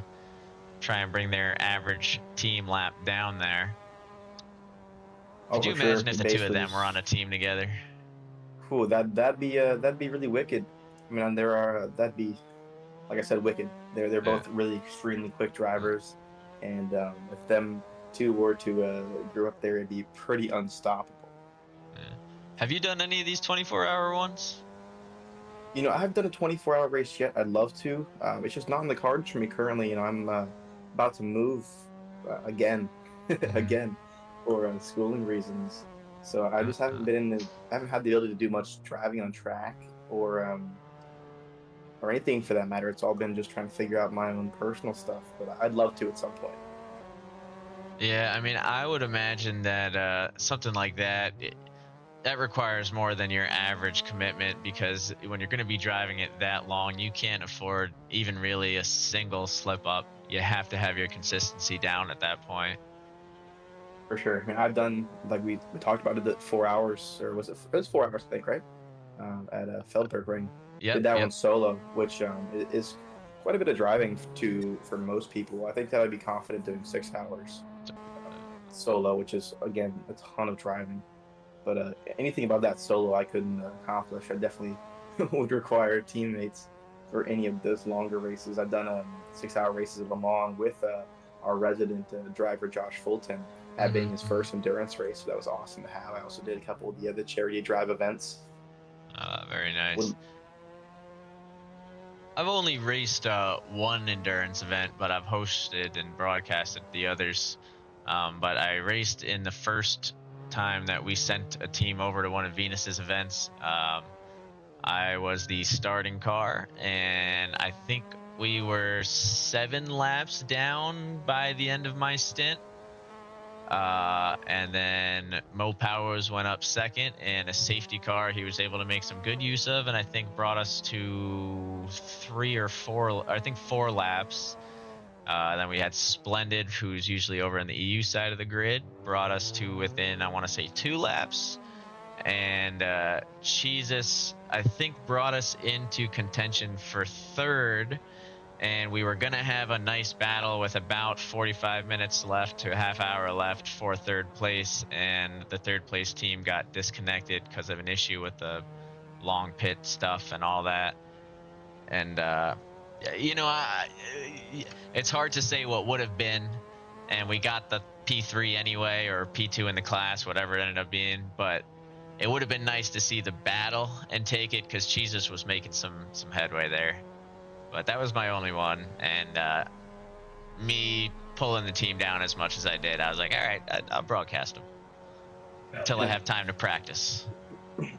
[SPEAKER 4] try and bring their average team lap down there.
[SPEAKER 3] Oh,
[SPEAKER 4] Could you
[SPEAKER 3] for sure.
[SPEAKER 4] imagine if the two of
[SPEAKER 3] Basically,
[SPEAKER 4] them were on a team together?
[SPEAKER 3] cool. That'd be really wicked. I mean, there are that'd be, like I said, wicked. They're
[SPEAKER 4] Yeah.
[SPEAKER 3] both really extremely quick drivers, and if them two were to grow up there, it'd be pretty unstoppable.
[SPEAKER 4] Yeah. Have you done any of these 24-hour ones?
[SPEAKER 3] You know, I haven't done a 24-hour race yet. I'd love to. It's just not in the cards for me currently. You know, I'm about to move again, again, for schooling reasons. So I just haven't I haven't had the ability to do much driving on track or anything for that matter. It's all been just trying to figure out my own personal stuff. But I'd love to at some point.
[SPEAKER 4] Yeah, I mean, I would imagine that something like that, that requires more than your average commitment, because when you're going to be driving it that long, you can't afford even really a single slip up. You have to have your consistency down at that point.
[SPEAKER 3] For sure. I mean, I've done like we talked about it at 4 hours, or was it? It was 4 hours, I think, right? At Feldberg Ring.
[SPEAKER 4] Yep,
[SPEAKER 3] Did that
[SPEAKER 4] yep.
[SPEAKER 3] one solo, which is quite a bit of driving for most people. I think that I'd be confident doing 6 hours solo, which is again a ton of driving. But anything above that solo, I couldn't accomplish. I definitely would require teammates for any of those longer races. I've done 6 hour races of Le Mans with our resident driver Josh Fulton. That being his first endurance race, so that was awesome to have. I also did a couple of the other charity drive events.
[SPEAKER 4] Very nice. I've only raced one endurance event, but I've hosted and broadcasted the others. But I raced in the first time that we sent a team over to one of Venus's events. I was the starting car, and I think we were 7 laps down by the end of my stint. And then Mo Powers went up second, and a safety car he was able to make some good use of, and I think brought us to 4 laps. Then we had Splendid, who's usually over on the EU side of the grid, brought us to within, I want to say, 2 laps. And Cheezus, I think, brought us into contention for 3rd. And we were going to have a nice battle with about 45 minutes left to a half hour left for 3rd place. And the 3rd place team got disconnected because of an issue with the long pit stuff and all that. And, you know, it's hard to say what would have been. And we got the P3 anyway, or P2 in the class, whatever it ended up being. But it would have been nice to see the battle and take it, because Jesus was making some headway there. But that was my only one, and me pulling the team down as much as I did, I was like, all right, I'll broadcast them until I have time to practice.
[SPEAKER 3] You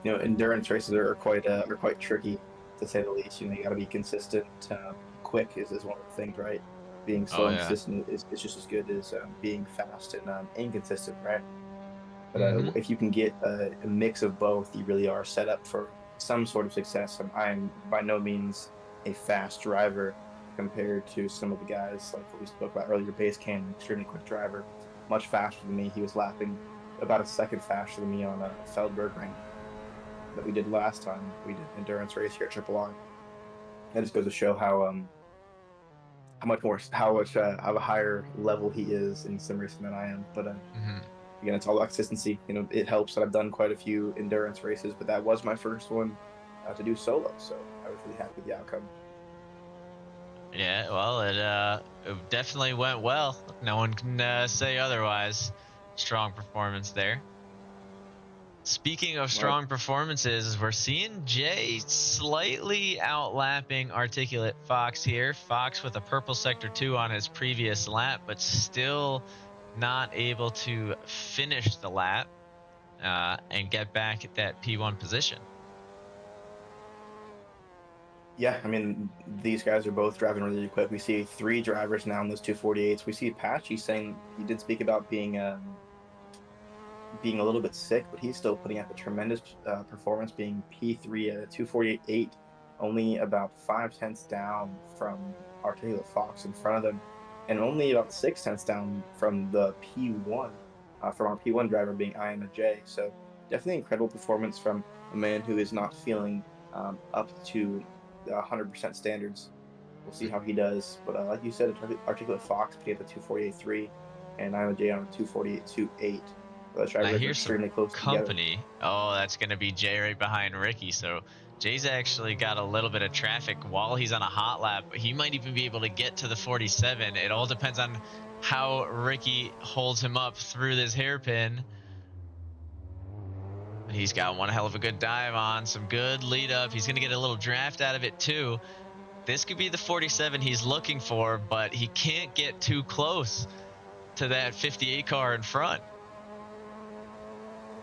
[SPEAKER 3] know, endurance races are quite tricky, to say the least. You know, you got to be consistent. Quick is one of the things, right? Being slow and consistent is just as good as being fast and inconsistent, right? But if you can get a mix of both, you really are set up for some sort of success. And I'm by no means a fast driver compared to some of the guys like what we spoke about earlier. Base Cannon, extremely quick driver, much faster than me. He was lapping about a second faster than me on a Feldberg Ring that we did last time. We did an endurance race here at Triple R. That just goes to show how much of a higher level he is in sim racing than I am. But again, it's all about consistency. You know, it helps that I've done quite a few endurance races, but that was my first one to do solo, so I was really happy with the outcome.
[SPEAKER 4] Yeah, well, it definitely went well. No one can say otherwise. Strong performance there. Speaking of strong performances, we're seeing Jay slightly outlapping Articulate Fox here. Fox with a purple sector 2 on his previous lap, but still not able to finish the lap and get back at that P1 position.
[SPEAKER 3] Yeah, I mean, these guys are both driving really quick. We see 3 drivers now in those 248s. We see Patchy saying he did speak about being a little bit sick, but he's still putting up a tremendous performance, being P3 at a 248.8, only about 5/10 down from Articulate Fox in front of them, and only about 6/10 down from the P1, from our P1 driver being IMJ. So definitely incredible performance from a man who is not feeling up to 100% standards. We'll see how he does, but like you said, Articulate Fox putting up a 248.3, and IMJ on a 248.28. Those
[SPEAKER 4] I
[SPEAKER 3] drivers are
[SPEAKER 4] hear some
[SPEAKER 3] extremely close together.
[SPEAKER 4] company. Oh, that's going to be Jay right behind Ricky. So Jay's actually got a little bit of traffic while he's on a hot lap. He might even be able to get to the 47. It all depends on how Ricky holds him up through this hairpin. He's got one hell of a good dive on, some good lead up. He's going to get a little draft out of it too. This could be the 47 he's looking for, but he can't get too close to that 58 car in front.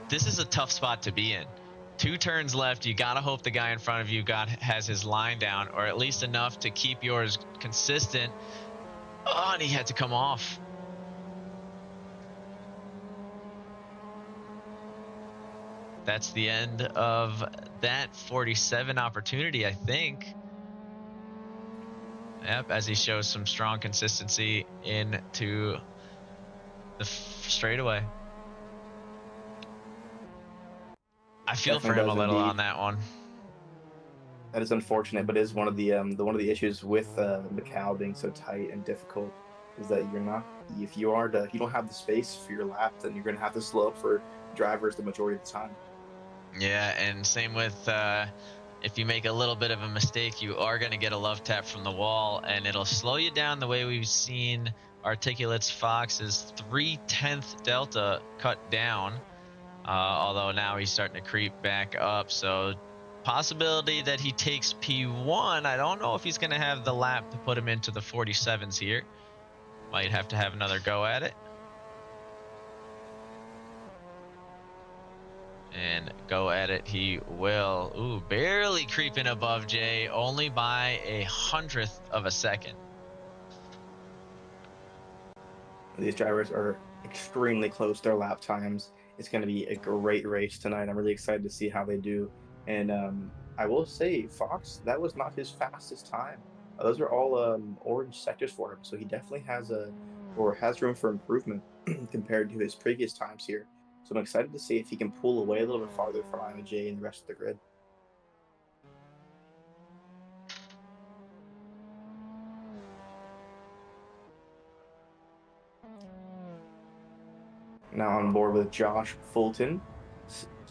[SPEAKER 4] This is a tough spot to be in. 2 turns left. You got to hope the guy in front of you has his line down, or at least enough to keep yours consistent. Oh, and he had to come off. That's the end of that 47 opportunity, I think. Yep, as he shows some strong consistency into the straightaway. I feel for him a little on that one.
[SPEAKER 3] That is unfortunate, but it is one of the issues with Macau being so tight and difficult is that if you don't have the space for your lap, then you're going to have to slow up for drivers the majority of the time.
[SPEAKER 4] Yeah, and same with if you make a little bit of a mistake, you are going to get a love tap from the wall, and it'll slow you down the way we've seen Articulate's Fox's 3/10 delta cut down. Although now he's starting to creep back up, so possibility that he takes P1. I don't know if he's going to have the lap to put him into the 47s here. Might have to have another go at it. And go at it he will. Ooh, barely creeping above Jay, only by 100th of a second.
[SPEAKER 3] These drivers are extremely close to their lap times. It's going to be a great race tonight. I'm really excited to see how they do. And I will say, Fox, that was not his fastest time. Those are all orange sectors for him, so he definitely has room for improvement compared to his previous times here. So I'm excited to see if he can pull away a little bit farther from IMJ and the rest of the grid. Now on board with Josh Fulton,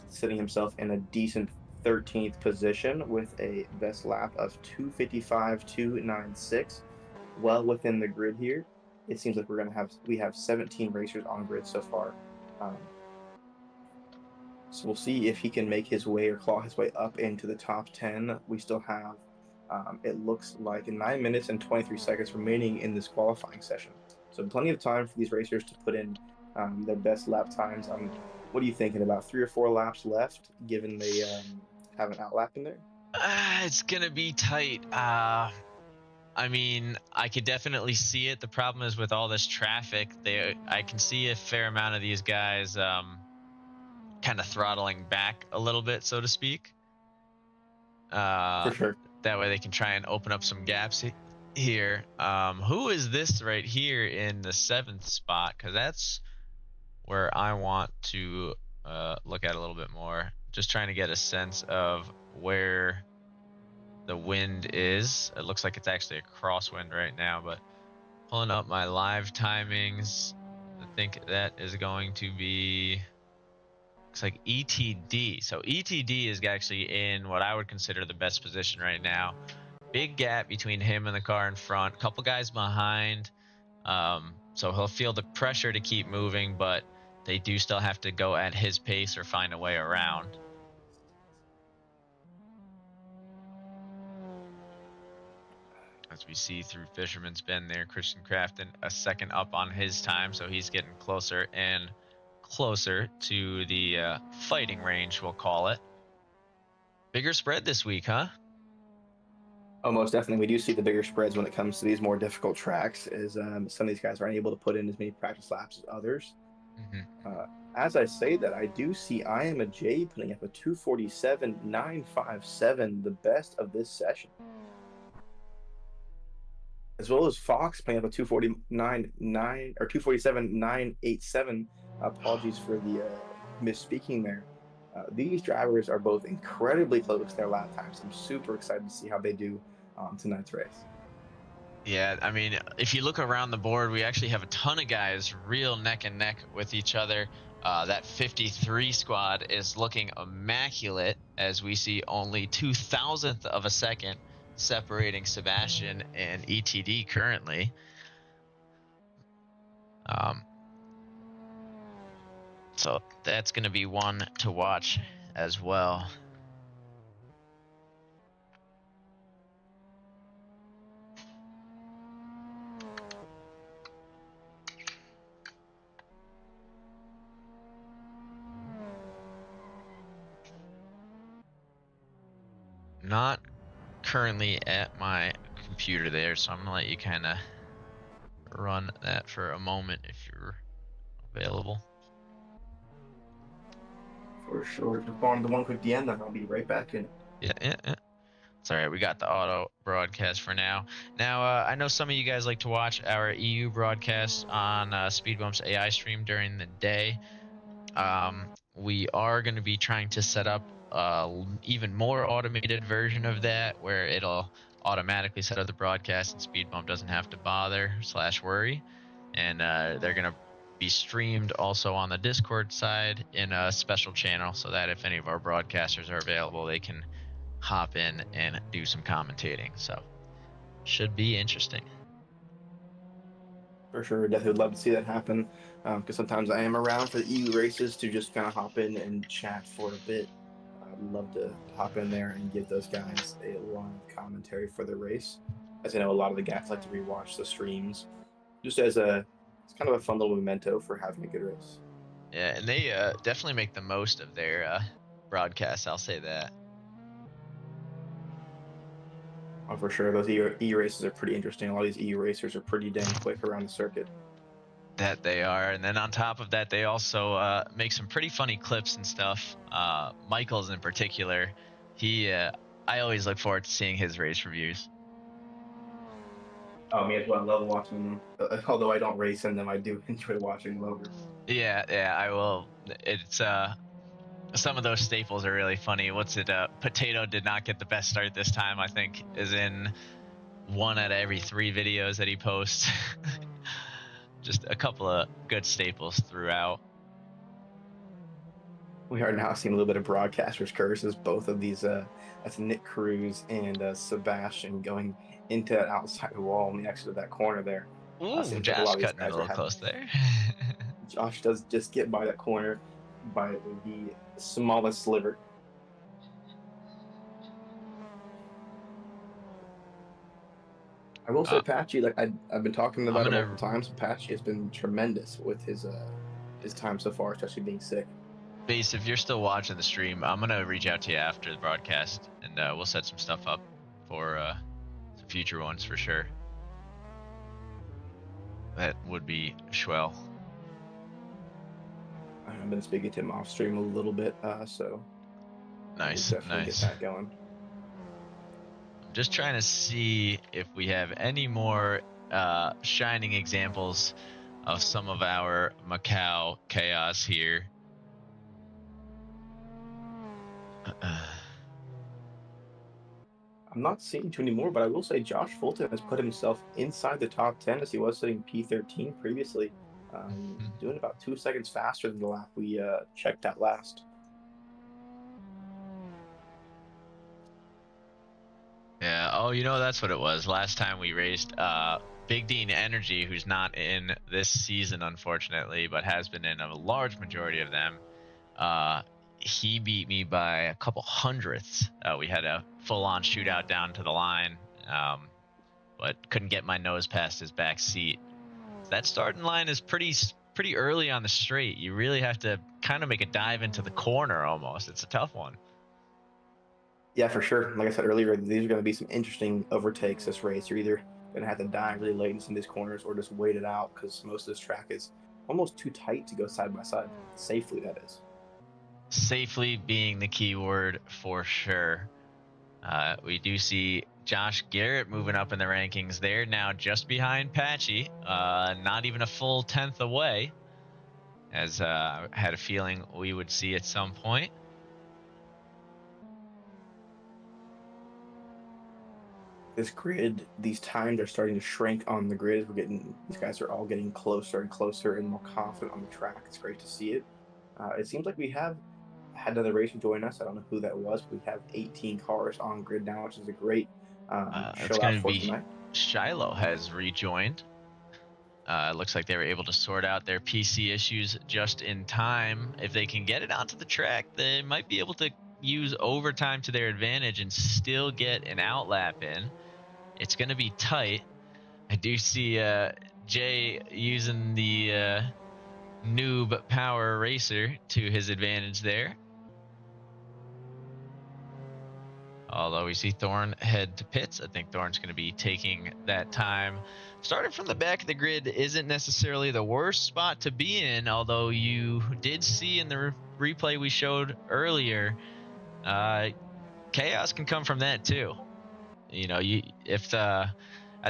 [SPEAKER 3] sitting himself in a decent 13th position with a best lap of 2:55.296, well within the grid here. It seems like we have 17 racers on grid so far. So we'll see if he can make his way or claw his way up into the top 10. We still have, it looks like 9 minutes and 23 seconds remaining in this qualifying session. So plenty of time for these racers to put in their best lap times. What are you thinking, about 3 or 4 laps left, given they have an outlap in there?
[SPEAKER 4] It's going to be tight. I mean, I could definitely see it. The problem is with all this traffic, I can see a fair amount of these guys kind of throttling back a little bit, so to speak.
[SPEAKER 3] For sure.
[SPEAKER 4] That way they can try and open up some gaps here. Who is this right here in the 7th spot? Because that's where I want to look at a little bit more. Just trying to get a sense of where the wind is. It looks like it's actually a crosswind right now, but pulling up my live timings, I think that is going to be, looks like ETD. So ETD is actually in what I would consider the best position right now. big gap between him and the car in front, a couple guys behind. So he'll feel the pressure to keep moving, but they do still have to go at his pace or find a way around. As we see through Fisherman's Bend there, Christian Crafton a second up on his time, so he's getting closer and closer to the fighting range, we'll call it. Bigger spread this week, huh?
[SPEAKER 3] Oh, most definitely. We do see the bigger spreads when it comes to these more difficult tracks, as some of these guys aren't able to put in as many practice laps as others. As I say that, I do see I Am a J putting up a 247.957, the best of this session. As well as Fox playing up a 249.9 or 247.987. Apologies for the misspeaking there. These drivers are both incredibly close to their lap times. I'm super excited to see how they do tonight's race.
[SPEAKER 4] Yeah, I mean, if you look around the board, we actually have a ton of guys real neck and neck with each other. That 53 squad is looking immaculate, as we see only 2,000th of a second separating Sebastian and ETD currently. So that's going to be one to watch as well. Not currently at my computer there, so I'm going to let you kind of run that for a moment if you're available.
[SPEAKER 3] For sure. Just on the one quick DM, then I'll be right back in.
[SPEAKER 4] Yeah. It's all right. We got the auto broadcast for now. Now, I know some of you guys like to watch our EU broadcast on Speed Bump's AI stream during the day. We are going to be trying to set up even more automated version of that, where it'll automatically set up the broadcast and Speed Bump doesn't have to bother / worry. And they're going to be streamed also on the Discord side in a special channel, so that if any of our broadcasters are available, they can hop in and do some commentating. So should be interesting.
[SPEAKER 3] For sure, definitely would love to see that happen, because sometimes I am around for the EU races to just kind of hop in and chat for a bit. I'd love to hop in there and give those guys a live commentary for the race, as I know a lot of the guys like to rewatch the streams, just as it's kind of a fun little memento for having a good race.
[SPEAKER 4] Yeah, and they definitely make the most of their broadcasts, I'll say that.
[SPEAKER 3] Oh, for sure, those EU races are pretty interesting. A lot of these EU racers are pretty dang quick around the circuit.
[SPEAKER 4] That they are, and then on top of that, they also make some pretty funny clips and stuff. Michael's in particular, I always look forward to seeing his race reviews.
[SPEAKER 3] Oh, me as well. I love watching them. Although I don't race in them, I do enjoy watching them over.
[SPEAKER 4] Yeah, I will. It's some of those staples are really funny. Potato did not get the best start this time, I think, is in 1 out of every 3 videos that he posts. Just a couple of good staples throughout.
[SPEAKER 3] We are now seeing a little bit of broadcasters curses. Both of these, that's Nick Cruz and Sebastian going into that outside wall on the exit of that corner there.
[SPEAKER 4] Ooh, Josh cutting it a little close there.
[SPEAKER 3] Josh does just get by that corner by the smallest sliver. I will say, Apache, like I've been talking about it multiple times. Apache has been tremendous with his time so far, especially being sick.
[SPEAKER 4] Base, if you're still watching the stream, I'm gonna reach out to you after the broadcast, and we'll set some stuff up for some future ones for sure. That would be swell.
[SPEAKER 3] I've been speaking to him off stream a little bit, so
[SPEAKER 4] nice,
[SPEAKER 3] we'll definitely get that going.
[SPEAKER 4] I'm just trying to see if we have any more shining examples of some of our Macau chaos here.
[SPEAKER 3] I'm not seeing too many more, but I will say Josh Fulton has put himself inside the top 10 as he was sitting P13 previously, doing about 2 seconds faster than the lap we checked out last.
[SPEAKER 4] Yeah. Oh, that's what it was. Last time we raced Big Dean Energy, who's not in this season, unfortunately, but has been in a large majority of them. He beat me by a couple hundredths. We had a full-on shootout down to the line, but couldn't get my nose past his back seat. So that starting line is pretty early on the straight. You really have to kind of make a dive into the corner almost. It's a tough one.
[SPEAKER 3] Yeah, for sure. Like I said earlier, these are going to be some interesting overtakes this race. You're either going to have to dive really late in some of these corners or just wait it out because most of this track is almost too tight to go side by side. Safely, that is.
[SPEAKER 4] Safely being the key word for sure. We do see Josh Garrett moving up in the rankings there, now just behind Patchy, not even a full 10th away, as I had a feeling we would see at some point.
[SPEAKER 3] This grid, these times are starting to shrink on the grid. These guys are all getting closer and closer and more confident on the track. It's great to see it. It seems like we have had another racer join us. I don't know who that was, but we have 18 cars on grid now, which is a great
[SPEAKER 4] It's
[SPEAKER 3] show
[SPEAKER 4] going
[SPEAKER 3] out
[SPEAKER 4] to
[SPEAKER 3] for
[SPEAKER 4] be
[SPEAKER 3] tonight.
[SPEAKER 4] Shiloh has rejoined. It looks like they were able to sort out their PC issues just in time. If they can get it onto the track, they might be able to use overtime to their advantage and still get an outlap in. It's going to be tight. I do see Jay using the noob power racer to his advantage there. Although we see Thorne head to pits, I think Thorne's going to be taking that time. Starting from the back of the grid isn't necessarily the worst spot to be in, although you did see in the replay we showed earlier, chaos can come from that too. If at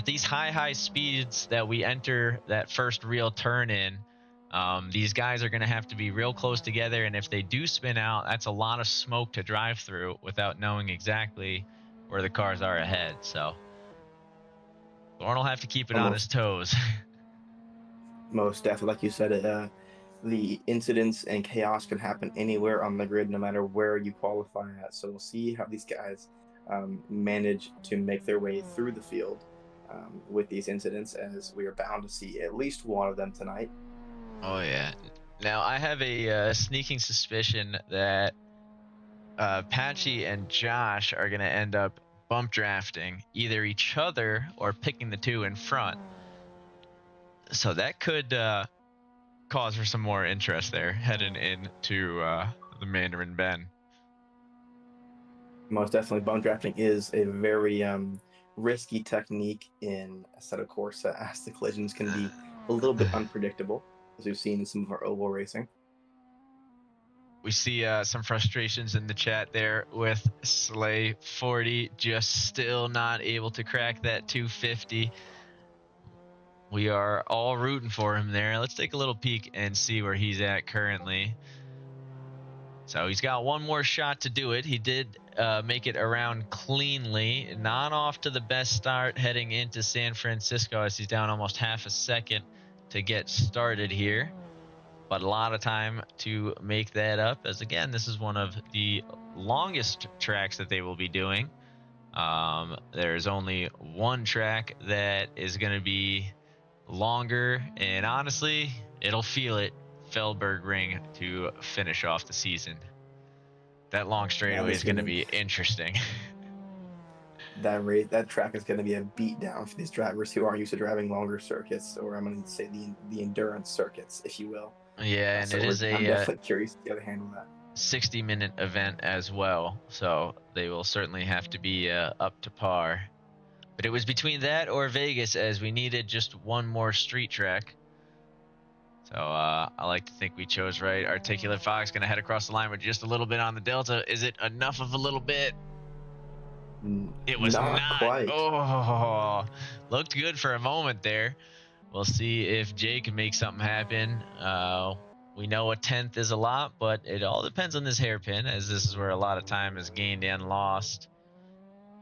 [SPEAKER 4] these high speeds that we enter that first real turn in, these guys are going to have to be real close together, and if they do spin out, that's a lot of smoke to drive through without knowing exactly where the cars are ahead. So Thorne will have to keep it on his toes.
[SPEAKER 3] Most definitely, like you said, the incidents and chaos can happen anywhere on the grid, no matter where you qualify at. So we'll see how these guys manage to make their way through the field with these incidents, as we are bound to see at least one of them tonight.
[SPEAKER 4] Oh yeah. Now I have a sneaking suspicion that Patchy and Josh are going to end up bump drafting either each other or picking the two in front. So that could cause for some more interest there heading into the Mandarin Bend.
[SPEAKER 3] Most definitely, bump drafting is a very risky technique in Assetto Corsa, as the collisions can be a little bit unpredictable, as we've seen in some of our oval racing.
[SPEAKER 4] We see some frustrations in the chat there with Slay 40 just still not able to crack that 250. We are all rooting for him there. Let's take a little peek and see where he's at currently. So he's got one more shot to do it. He did make it around cleanly, not off to the best start heading into San Francisco, as he's down almost half a second to get started here. But a lot of time to make that up, as again, this is one of the longest tracks that they will be doing. There's only one track that is going to be longer, and honestly, it'll feel it. Feldberg Ring to finish off the season. That long straightaway is going to be interesting.
[SPEAKER 3] That track is going to be a beatdown for these drivers who aren't used to driving longer circuits, or I'm going to say the endurance circuits, if you will.
[SPEAKER 4] Yeah, and I'm
[SPEAKER 3] definitely curious to get a handle on that.
[SPEAKER 4] 60-minute event as well, so they will certainly have to be up to par. But it was between that or Vegas, as we needed just one more street track. So I like to think we chose right. Articulate Fox going to head across the line with just a little bit on the Delta. Is it enough of a little bit? It was not
[SPEAKER 3] quite.
[SPEAKER 4] Oh, looked good for a moment there. We'll see if Jay can make something happen. We know a 10th is a lot, but it all depends on this hairpin, as this is where a lot of time is gained and lost.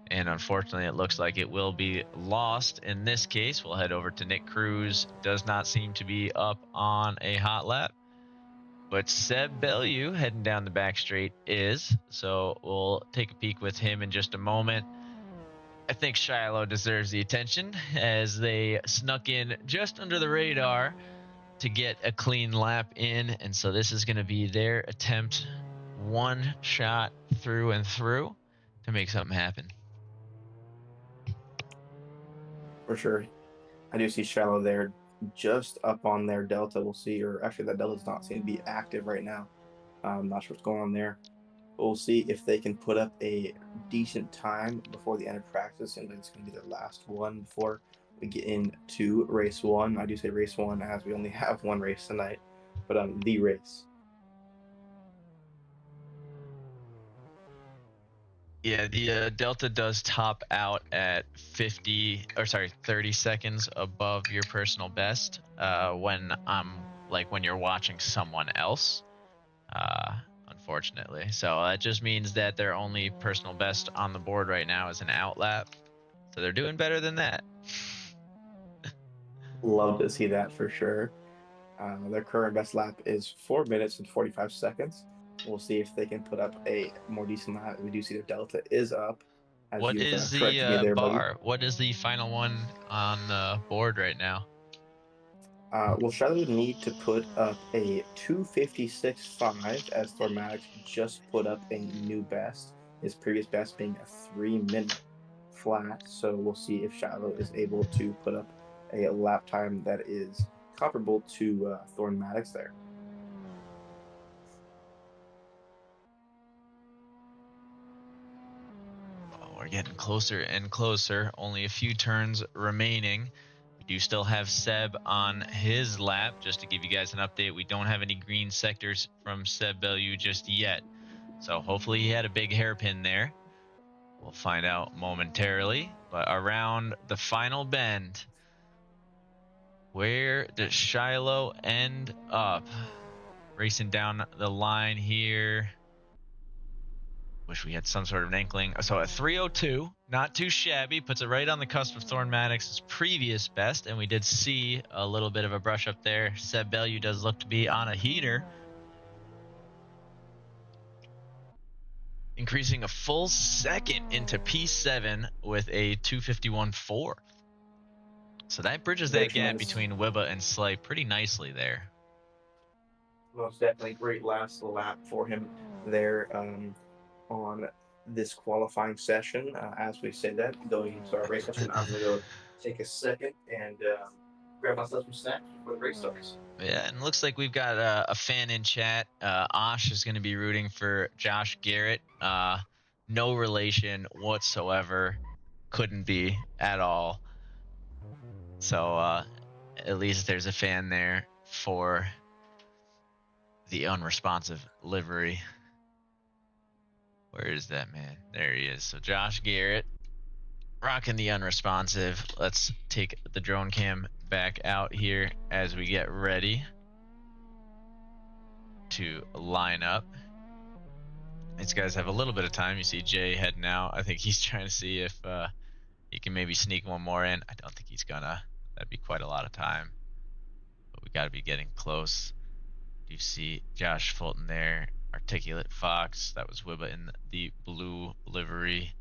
[SPEAKER 4] And unfortunately, it looks like it will be lost in this case. We'll head over to Nick Cruz. Does not seem to be up on a hot lap. But Seb Bellew heading down the back straight is. So we'll take a peek with him in just a moment. I think Shiloh deserves the attention as they snuck in just under the radar to get a clean lap in. And so this is going to be their attempt, one shot through and through to make something happen.
[SPEAKER 3] For sure. I do see Shallow there just up on their Delta. We'll see, or actually that Delta does not seem to be active right now. I'm not sure what's going on there. But we'll see if they can put up a decent time before the end of practice, and it's going to be their last one before we get into race one. I do say race one as we only have one race tonight, but the race.
[SPEAKER 4] Yeah, the Delta does top out at 30 seconds above your personal best when you're watching someone else, unfortunately. So that just means that their only personal best on the board right now is an out lap. So they're doing better than that.
[SPEAKER 3] Love to see that for sure. Their current best lap is 4 minutes and 45 seconds. We'll see if they can put up a more decent lap. We do see their Delta is up.
[SPEAKER 4] What is the
[SPEAKER 3] there,
[SPEAKER 4] bar?
[SPEAKER 3] buddy.
[SPEAKER 4] What is the final one on the board right now?
[SPEAKER 3] Well, Charlotte would need to put up a 2:56.5 as Thormatics just put up a new best. His previous best being a 3-minute flat. So we'll see if Shiloh is able to put up a lap time that is comparable to Thormatics there.
[SPEAKER 4] We're getting closer and closer. Only a few turns remaining. We do still have Seb on his lap. Just to give you guys an update, we don't have any green sectors from Seb Bellew just yet. So hopefully he had a big hairpin there. We'll find out momentarily. But around the final bend, where does Shiloh end up? Racing down the line here. Wish we had some sort of an inkling. So a 3:02, not too shabby, puts it right on the cusp of Thormatics' previous best, and we did see a little bit of a brush up there. Seb Bellew does look to be on a heater. Increasing a full second into P7 with a 2:51.4. So that bridges that gap between Wibba and Slay pretty nicely there.
[SPEAKER 3] Most definitely great last lap for him there on this qualifying session. As we say that, going into our race session, I'm going to go take a second and grab myself some snacks before the race starts.
[SPEAKER 4] Yeah, and it looks like we've got a fan in chat. Osh is going to be rooting for Josh Garrett. No relation whatsoever. Couldn't be at all. So at least there's a fan there for the unresponsive livery. Where is that man? There he is. So Josh Garrett rocking the unresponsive. Let's take the drone cam back out here as we get ready to line up. These guys have a little bit of time. You see Jay heading out. I think he's trying to see if he can maybe sneak one more in. I don't think he's gonna. That'd be quite a lot of time. But we gotta be getting close. You see Josh Fulton there. Articulate Fox, that was Wibba in the blue livery.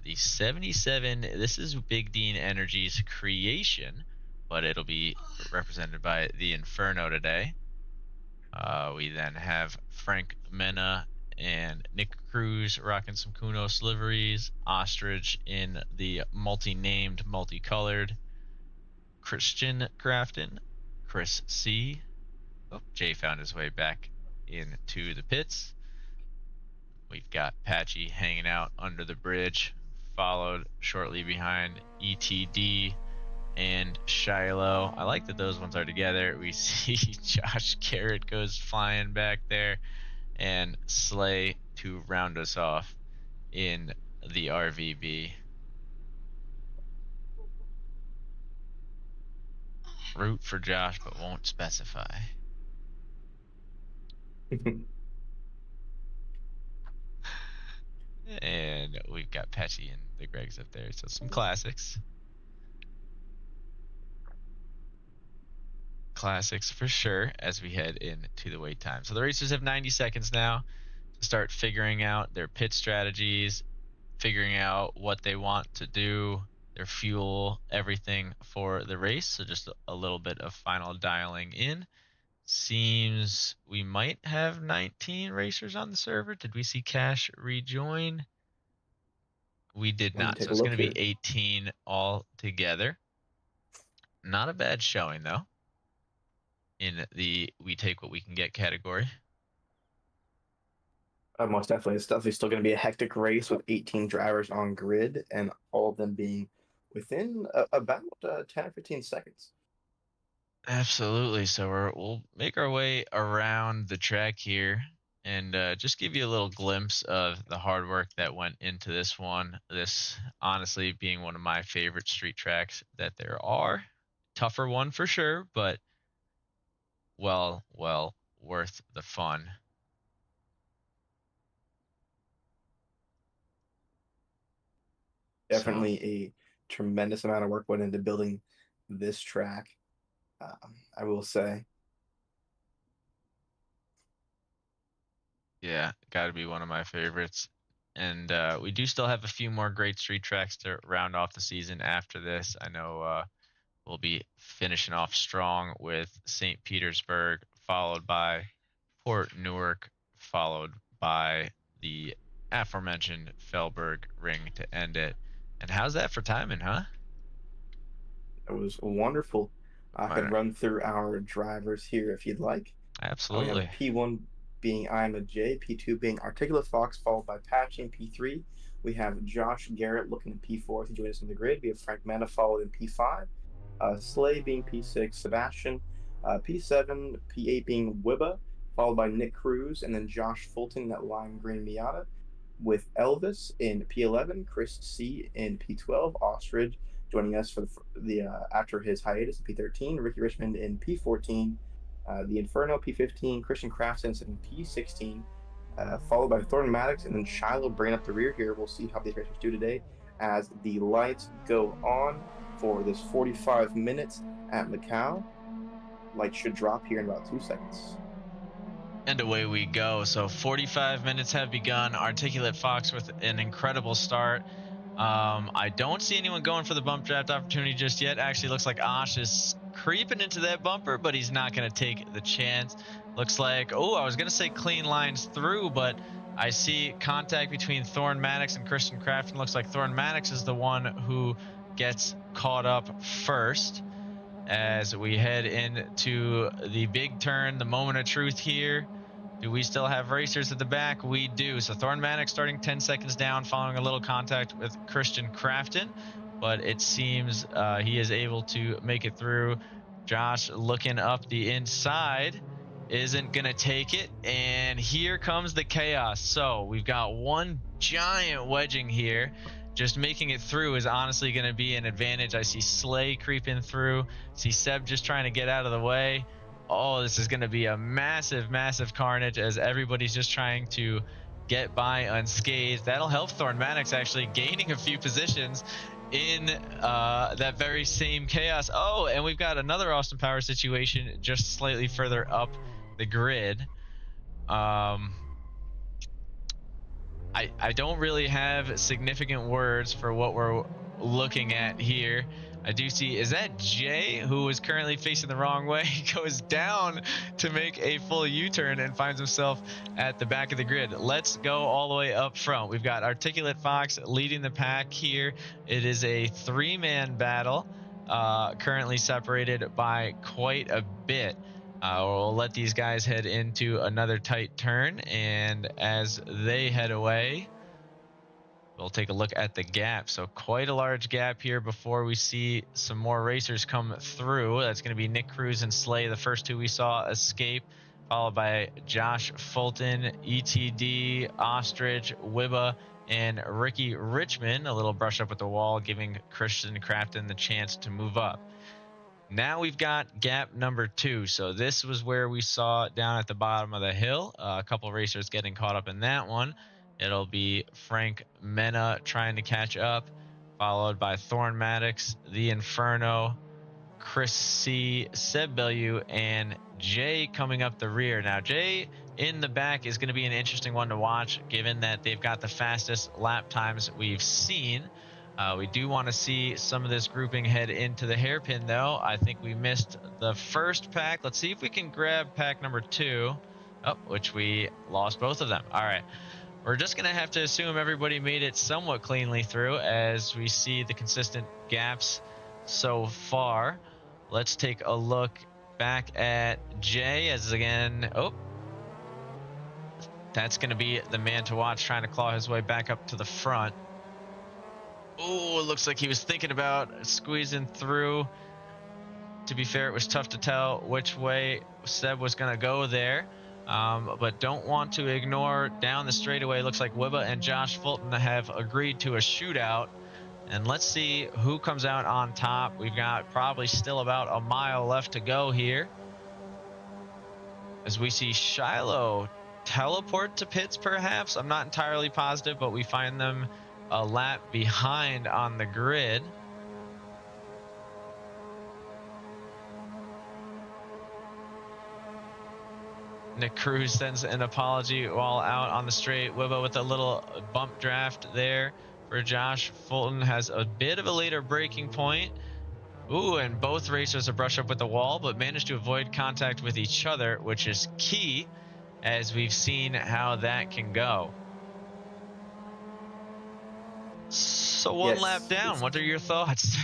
[SPEAKER 4] The 77, this is Big Dean Energy's creation, but it'll be represented by the Inferno today. We then have Frank Mena and Nick Cruz rocking some Kunos liveries. Ostrich in the multi-named, multicolored. Christian Crafton, Chris C. Oh, Jay found his way back into the pits. We've got Patchy hanging out under the bridge, followed shortly behind ETD and Shiloh. I like that those ones are together. We see Josh Garrett goes flying back there, and Slay to round us off in the RVB. Root for Josh, but won't specify. And we've got Patchy and the Gregs up there, so some classics. Classics for sure as we head into the wait time. So the racers have 90 seconds now to start figuring out their pit strategies, figuring out what they want to do, their fuel, everything for the race. So just a little bit of final dialing in. Seems we might have 19 racers on the server. Did we see Cash rejoin? We did
[SPEAKER 3] Let me
[SPEAKER 4] not.
[SPEAKER 3] take
[SPEAKER 4] So
[SPEAKER 3] a
[SPEAKER 4] it's going
[SPEAKER 3] look
[SPEAKER 4] to be
[SPEAKER 3] here.
[SPEAKER 4] 18 all together. Not a bad showing, though, in the we take what we can get category.
[SPEAKER 3] Most definitely. It's definitely still going to be a hectic race with 18 drivers on grid and all of them being within about 10 or 15 seconds.
[SPEAKER 4] Absolutely. So we'll make our way around the track here and just give you a little glimpse of the hard work that went into this one. This honestly being one of my favorite street tracks that there are. Tougher one for sure, but well worth the fun.
[SPEAKER 3] Definitely a tremendous amount of work went into building this track. I will say.
[SPEAKER 4] Yeah, got to be one of my favorites. And we do still have a few more great street tracks to round off the season after this. I know we'll be finishing off strong with St. Petersburg, followed by Port Newark, followed by the aforementioned Fellberg Ring to end it. And how's that for timing, huh?
[SPEAKER 3] It was wonderful. I could
[SPEAKER 4] Minor.
[SPEAKER 3] run through our drivers here if you'd like. We have
[SPEAKER 4] Absolutely.
[SPEAKER 3] P1 being I'm a J, P2 being Articulate Fox, followed by Patching, P3. We have Josh Garrett looking at P4 to join us on the grid. We have Frank Mena followed in P5. Slay being P6, Sebastian. P7, P8 being Wibba, followed by Nick Cruz, and then Josh Fulton at Lime Green Miata. With Elvis in P11, Chris C in P12, Ostrich joining us for the after his hiatus in P13, Ricky Richmond in P14, the Inferno P15, Christian Crafton in P16, followed by Thornton Maddox, and then Shiloh bringing up the rear here. We'll see how these racers do today as the lights go on for this 45 minutes at Macau. Lights should drop here in about 2 seconds.
[SPEAKER 4] And away we go. So 45 minutes have begun. Articulate Fox with an incredible start. I don't see anyone going for the bump draft opportunity just yet. Actually, looks like Osh is creeping into that bumper, but he's not going to take the chance. Looks like, oh, I was going to say clean lines through, but I see contact between Thorn Maddox and Christian Crafton. Looks like Thorn Maddox is the one who gets caught up first as we head into the big turn, the moment of truth here. Do we still have racers at the back? We do. So Thorn Maddox starting 10 seconds down following a little contact with Christian Crafton, but it seems he is able to make it through. Josh looking up the inside isn't going to take it, and here comes the chaos. So we've got one giant wedging here. Just making it through is honestly going to be an advantage. I see Slay creeping through. See Seb just trying to get out of the way. Oh, this is going to be a massive, massive carnage as everybody's just trying to get by unscathed. That'll help Thorn Maddox actually gaining a few positions in that very same chaos. Oh, and we've got another Austin Power situation just slightly further up the grid. I don't really have significant words for what we're looking at here. I do see, is that Jay, who is currently facing the wrong way, goes down to make a full U-turn and finds himself at the back of the grid. Let's go all the way up front. We've got Articulate Fox leading the pack here. It is a three-man battle, currently separated by quite a bit. We'll let these guys head into another tight turn, and as they head away, we'll take a look at the gap. So quite a large gap here before we see some more racers come through. That's going to be Nick Cruz and Slay, the first two we saw escape, followed by Josh Fulton, ETD, Ostrich, Wibba, and Ricky Richmond. A little brush up with the wall, giving Christian Crafton the chance to move up. Now we've got gap number 2. So this was where we saw down at the bottom of the hill, a couple racers getting caught up in that one. It'll be Frank Mena trying to catch up, followed by Thorn Maddox, the Inferno, Chris C, Seb Bellew, and Jay coming up the rear. Now Jay in the back is going to be an interesting one to watch, given that they've got the fastest lap times we've seen. We do want to see some of this grouping head into the hairpin, though. I think we missed the first pack. Let's see if we can grab pack number 2, which we lost both of them. All right. We're just going to have to assume everybody made it somewhat cleanly through as we see the consistent gaps so far. Let's take a look back at Jay as again. That's going to be the man to watch, trying to claw his way back up to the front. Oh, it looks like he was thinking about squeezing through. To be fair, it was tough to tell which way Seb was going to go there. But don't want to ignore down the straightaway. Looks like Wibba and Josh Fulton have agreed to a shootout. And let's see who comes out on top. We've got probably still about a mile left to go here, as we see Shiloh teleport to pits, perhaps. I'm not entirely positive, but we find them a lap behind on the grid. Nick Cruz sends an apology while out on the straight. Wibba with a little bump draft there for Josh. Fulton has a bit of a later breaking point. Ooh, and both racers are brushed up with the wall, but managed to avoid contact with each other, which is key, as we've seen how that can go. So one lap down. What are your thoughts?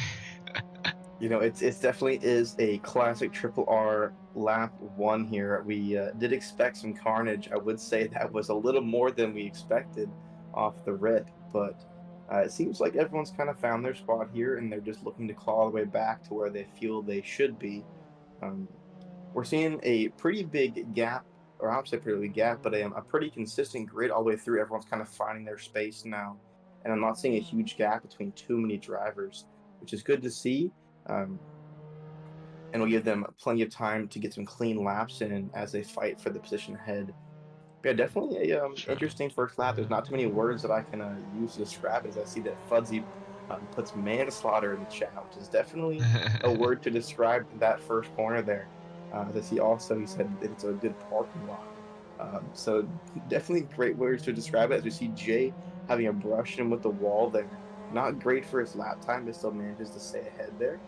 [SPEAKER 3] You know, it's definitely is a classic Triple R lap 1 here. We did expect some carnage. I would say that was a little more than we expected off the rip, but it seems like everyone's kind of found their spot here, and they're just looking to claw the way back to where they feel they should be. We're seeing a pretty big gap, or I don't say pretty big gap, but a pretty consistent grid all the way through. Everyone's kind of finding their space now, and I'm not seeing a huge gap between too many drivers, which is good to see. And will give them plenty of time to get some clean laps in as they fight for the position ahead. But yeah, definitely a interesting first lap. There's not too many words that I can use to describe it, as I see that Fudzy puts manslaughter in the chat, which is definitely a word to describe that first corner there. As I see also, he said that it's a good parking lot. So definitely great words to describe it, as we see Jay having a brush in with the wall there. Not great for his lap time, but still manages to stay ahead there.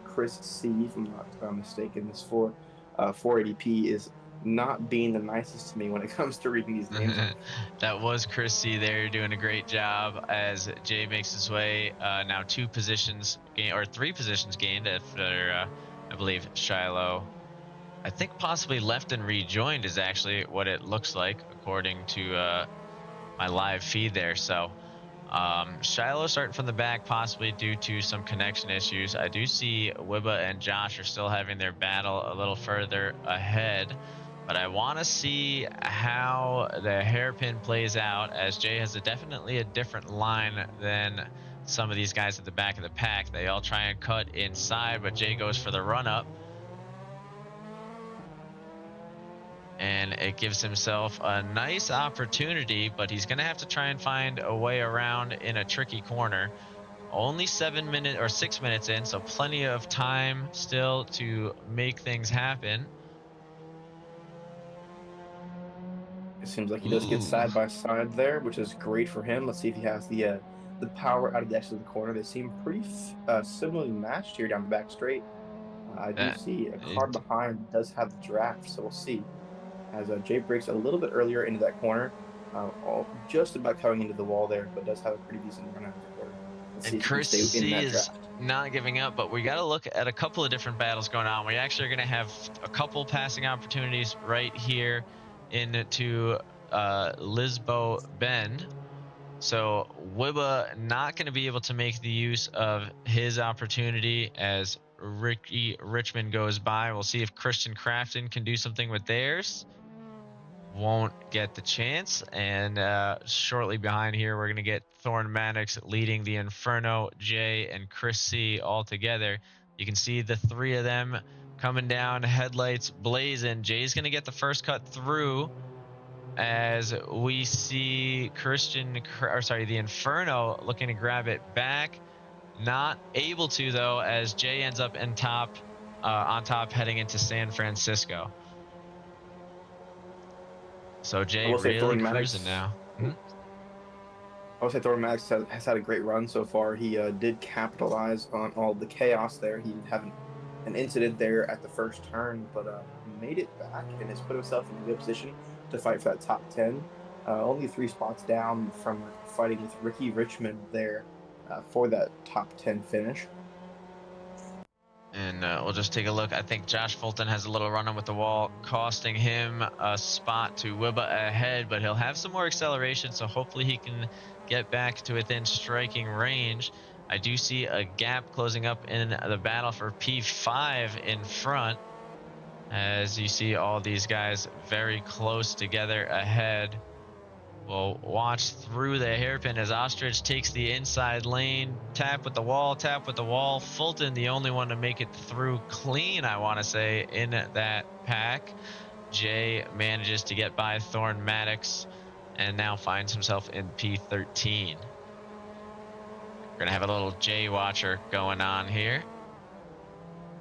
[SPEAKER 3] Chris C, if I'm not mistaken, this 480p is not being the nicest to me when it comes to reading these names.
[SPEAKER 4] That was Chris C there, doing a great job as Jay makes his way now 2 positions gained, or 3 positions gained after I believe Shiloh, I think possibly left and rejoined is actually what it looks like according to my live feed there. So Shiloh starting from the back, possibly due to some connection issues. I do see Wibba and Josh are still having their battle a little further ahead, but I want to see how the hairpin plays out, as Jay has definitely a different line than some of these guys at the back of the pack. They all try and cut inside, but Jay goes for the run up. And it gives himself a nice opportunity, but he's going to have to try and find a way around in a tricky corner. Only 7 minutes or 6 minutes in, so plenty of time still to make things happen.
[SPEAKER 3] It seems like he does get side by side there, which is great for him. Let's see if he has the power out of the exit of the corner. They seem pretty similarly matched here down the back straight. I do see a car behind does have the draft, so we'll see. As Jay breaks a little bit earlier into that corner, just about coming into the wall there, but does have a pretty decent run out of the corner.
[SPEAKER 4] And Chris C is not giving up, but we got to look at a couple of different battles going on. We actually are going to have a couple passing opportunities right here into Lisbo Bend. So Wibba not going to be able to make the use of his opportunity as Ricky Richmond goes by. We'll see if Christian Crafton can do something with theirs. Won't get the chance. And shortly behind here, we're going to get Thorne Maddox leading the Inferno, Jay and Chris C all together. You can see the 3 of them coming down, headlights blazing. Jay's going to get the first cut through, as we see the Inferno looking to grab it back. Not able to, though, as Jay ends up on top heading into San Francisco. So Jay
[SPEAKER 3] will say
[SPEAKER 4] really
[SPEAKER 3] Thornton
[SPEAKER 4] cruising
[SPEAKER 3] Maddox.
[SPEAKER 4] now. Mhm.
[SPEAKER 3] I would say Thornton Maddox has had a great run so far. He did capitalize on all the chaos there. He did have an incident there at the first turn, but made it back and has put himself in a good position to fight for that top 10. Only 3 spots down from fighting with Ricky Richmond there for that top 10 finish.
[SPEAKER 4] And we'll just take a look. I think Josh Fulton has a little run-on with the wall, costing him a spot to Wibba ahead, but he'll have some more acceleration, so hopefully he can get back to within striking range. I do see a gap closing up in the battle for P5 in front, as you see all these guys very close together ahead. We'll watch through the hairpin as Ostrich takes the inside lane. Tap with the wall, tap with the wall. Fulton, the only one to make it through clean, I want to say, in that pack. Jay manages to get by Thorn Maddox and now finds himself in P13. We're going to have a little Jay watcher going on here.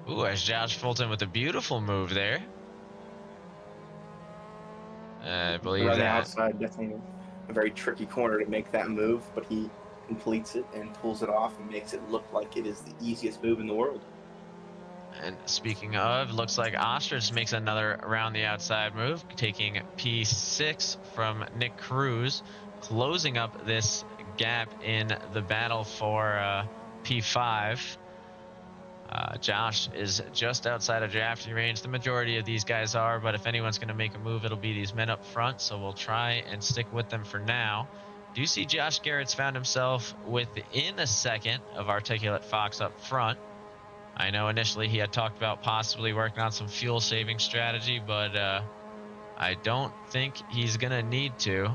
[SPEAKER 4] Ooh, as Josh Fulton with a beautiful move there. I believe
[SPEAKER 3] Around the
[SPEAKER 4] that.
[SPEAKER 3] outside, definitely a very tricky corner to make that move, but he completes it and pulls it off and makes it look like it is the easiest move in the world.
[SPEAKER 4] And speaking of, looks like Ostrich makes another around the outside move, taking P6 from Nick Cruz, closing up this gap in the battle for P5. Josh is just outside of drafting range. The majority of these guys are, but if anyone's going to make a move, it'll be these men up front, so we'll try and stick with them for now. Do you see Josh Garrett's found himself within a second of Articulate Fox up front? I know initially he had talked about possibly working on some fuel saving strategy, but I don't think he's going to need to.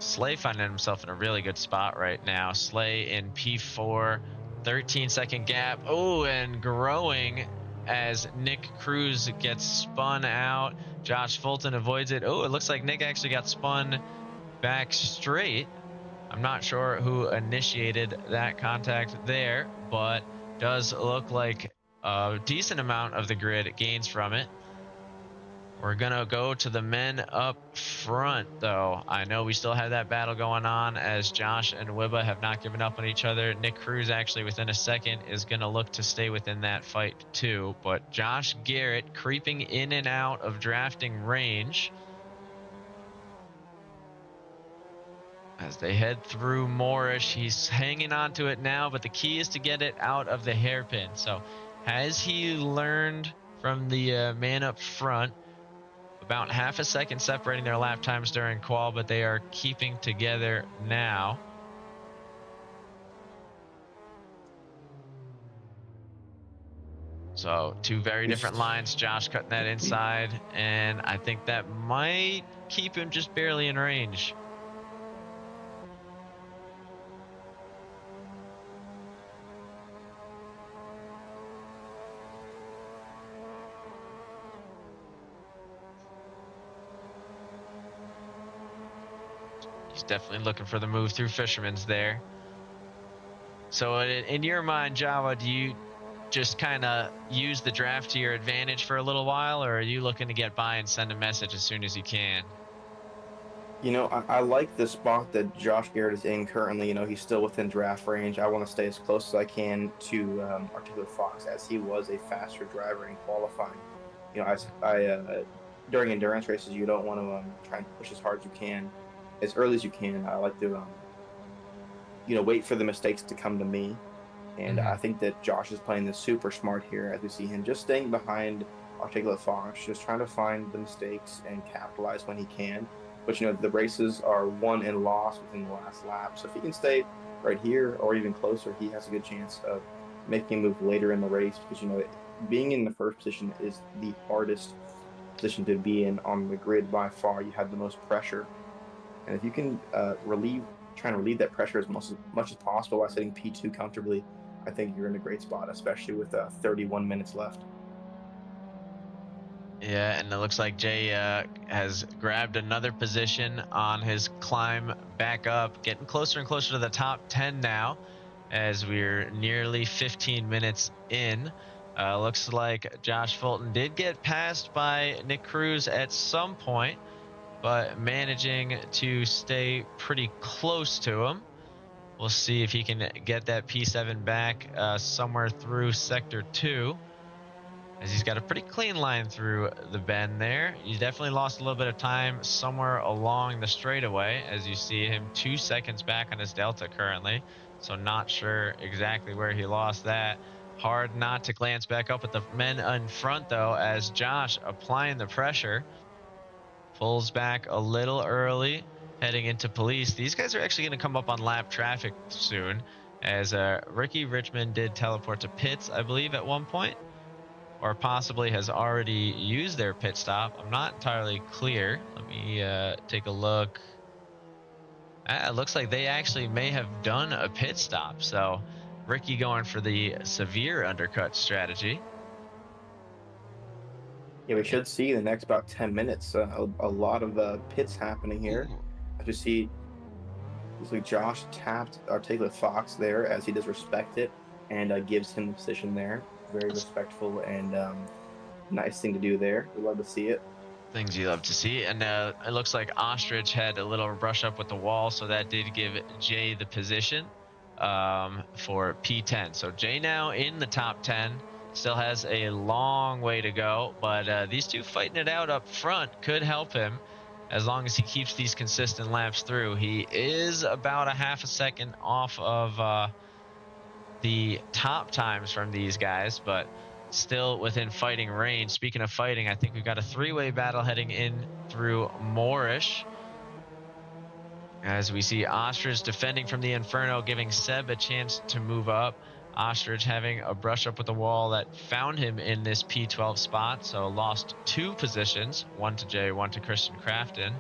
[SPEAKER 4] Slay finding himself in a really good spot right now. Slay in P4, 13-second gap. Oh, and growing as Nick Cruz gets spun out. Josh Fulton avoids it. Oh, it looks like Nick actually got spun back straight. I'm not sure who initiated that contact there, but does look like a decent amount of the grid gains from it. We're going to go to the men up front, though. I know we still have that battle going on as Josh and Wibba have not given up on each other. Nick Cruz, actually, within a second, is going to look to stay within that fight, too. But Josh Garrett creeping in and out of drafting range as they head through Moorish. He's hanging on to it now, but the key is to get it out of the hairpin. So has he learned from the man up front? About half a second separating their lap times during qual, but they are keeping together now. So two very different lines. Josh cutting that inside, and I think that might keep him just barely in range. He's definitely looking for the move through Fisherman's there. So in your mind, Java, do you just kind of use the draft to your advantage for a little while, or are you looking to get by and send a message as soon as you can?
[SPEAKER 3] You know, I like the spot that Josh Garrett is in currently. You know, he's still within draft range. I want to stay as close as I can to Articulate Fox, as he was a faster driver in qualifying. You know, during endurance races, you don't want to try and push as hard as you can, as early as you can. I like to, wait for the mistakes to come to me. And I think that Josh is playing this super smart here, as we see him just staying behind Articulate Fox, just trying to find the mistakes and capitalize when he can. But, you know, the races are won and lost within the last lap. So if he can stay right here or even closer, he has a good chance of making a move later in the race, because, you know, being in the first position is the hardest position to be in on the grid by far. You have the most pressure. And if you can try and relieve that pressure as much as possible by sitting P2 comfortably, I think you're in a great spot, especially with 31 minutes left.
[SPEAKER 4] Yeah, and it looks like Jay has grabbed another position on his climb back up, getting closer and closer to the top 10 now, as we're nearly 15 minutes in. Looks like Josh Fulton did get passed by Nick Cruz at some point, but managing to stay pretty close to him. We'll see if he can get that P7 back somewhere through Sector 2, as he's got a pretty clean line through the bend there. He definitely lost a little bit of time somewhere along the straightaway, as you see him 2 seconds back on his Delta currently. So not sure exactly where he lost that. Hard not to glance back up at the men in front, though, as Josh applying the pressure. Pulls back a little early, heading into police. These guys are actually going to come up on lap traffic soon, as Ricky Richmond did teleport to pits, I believe, at one point, or possibly has already used their pit stop. I'm not entirely clear. Let me take a look. It looks like they actually may have done a pit stop. So Ricky going for the severe undercut strategy.
[SPEAKER 3] Yeah, we should see in the next about 10 minutes a lot of pits happening here.
[SPEAKER 4] Ooh.
[SPEAKER 3] I just see, looks like Josh tapped Articulate Fox there, as he does respect it, and gives him the position there. Very respectful and nice thing to do there. We love to see it.
[SPEAKER 4] Things you love to see. And it looks like Ostrich had a little brush up with the wall, so that did give Jay the position for P10. So Jay now in the top 10, still has a long way to go, but these two fighting it out up front could help him as long as he keeps these consistent laps through. He is about a half a second off of the top times from these guys, but still within fighting range. Speaking of fighting, I think we've got a 3-way battle heading in through Moorish, as we see Ostrich defending from the Inferno, giving Seb a chance to move up. Ostrich having a brush up with the wall that found him in this P12 spot, so lost 2 positions, 1 to Jay, 1 to Christian Crafton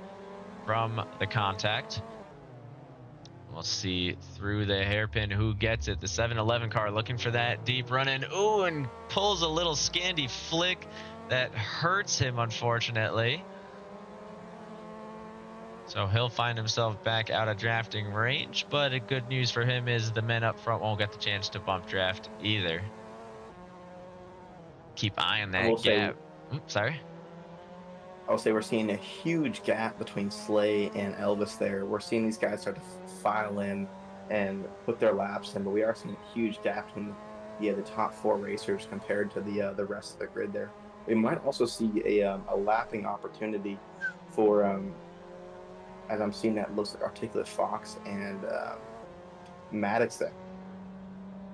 [SPEAKER 4] from the contact. We'll see through the hairpin who gets it. The 7-Eleven car looking for that deep run in. Ooh, and pulls a little Scandi flick that hurts him, unfortunately. So he'll find himself back out of drafting range, but the good news for him is the men up front won't get the chance to bump draft either. Keep eyeing that gap. Oops, sorry.
[SPEAKER 3] I'll say we're seeing a huge gap between Slay and Elvis there. We're seeing these guys start to file in and put their laps in, but we are seeing a huge gap between the top 4 racers compared to the rest of the grid there. We might also see a lapping opportunity for, as I'm seeing that looks like Articulate Fox and Maddox there.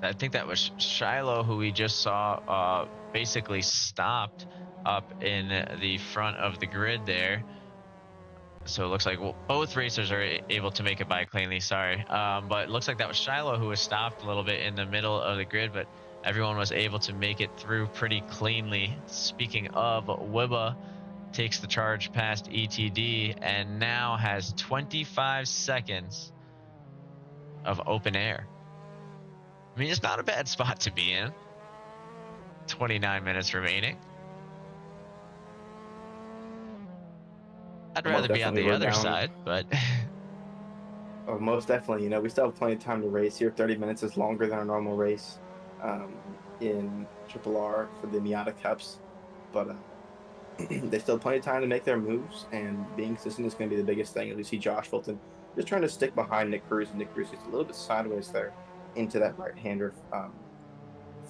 [SPEAKER 4] I think that was Shiloh, who we just saw basically stopped up in the front of the grid there. So it looks like both racers are able to make it by cleanly, sorry. But it looks like that was Shiloh who was stopped a little bit in the middle of the grid, but everyone was able to make it through pretty cleanly. Speaking of, Wibba takes the charge past ETD and now has 25 seconds of open air. I mean, it's not a bad spot to be in. 29 minutes remaining. I'd rather be on the other side, but...
[SPEAKER 3] Oh, most definitely. You know, we still have plenty of time to race here. 30 minutes is longer than our normal race in Triple R for the Miata Cups. But they still have plenty of time to make their moves, and being consistent is going to be the biggest thing. You see Josh Fulton just trying to stick behind Nick Cruz, and Nick Cruz is a little bit sideways there into that right-hander,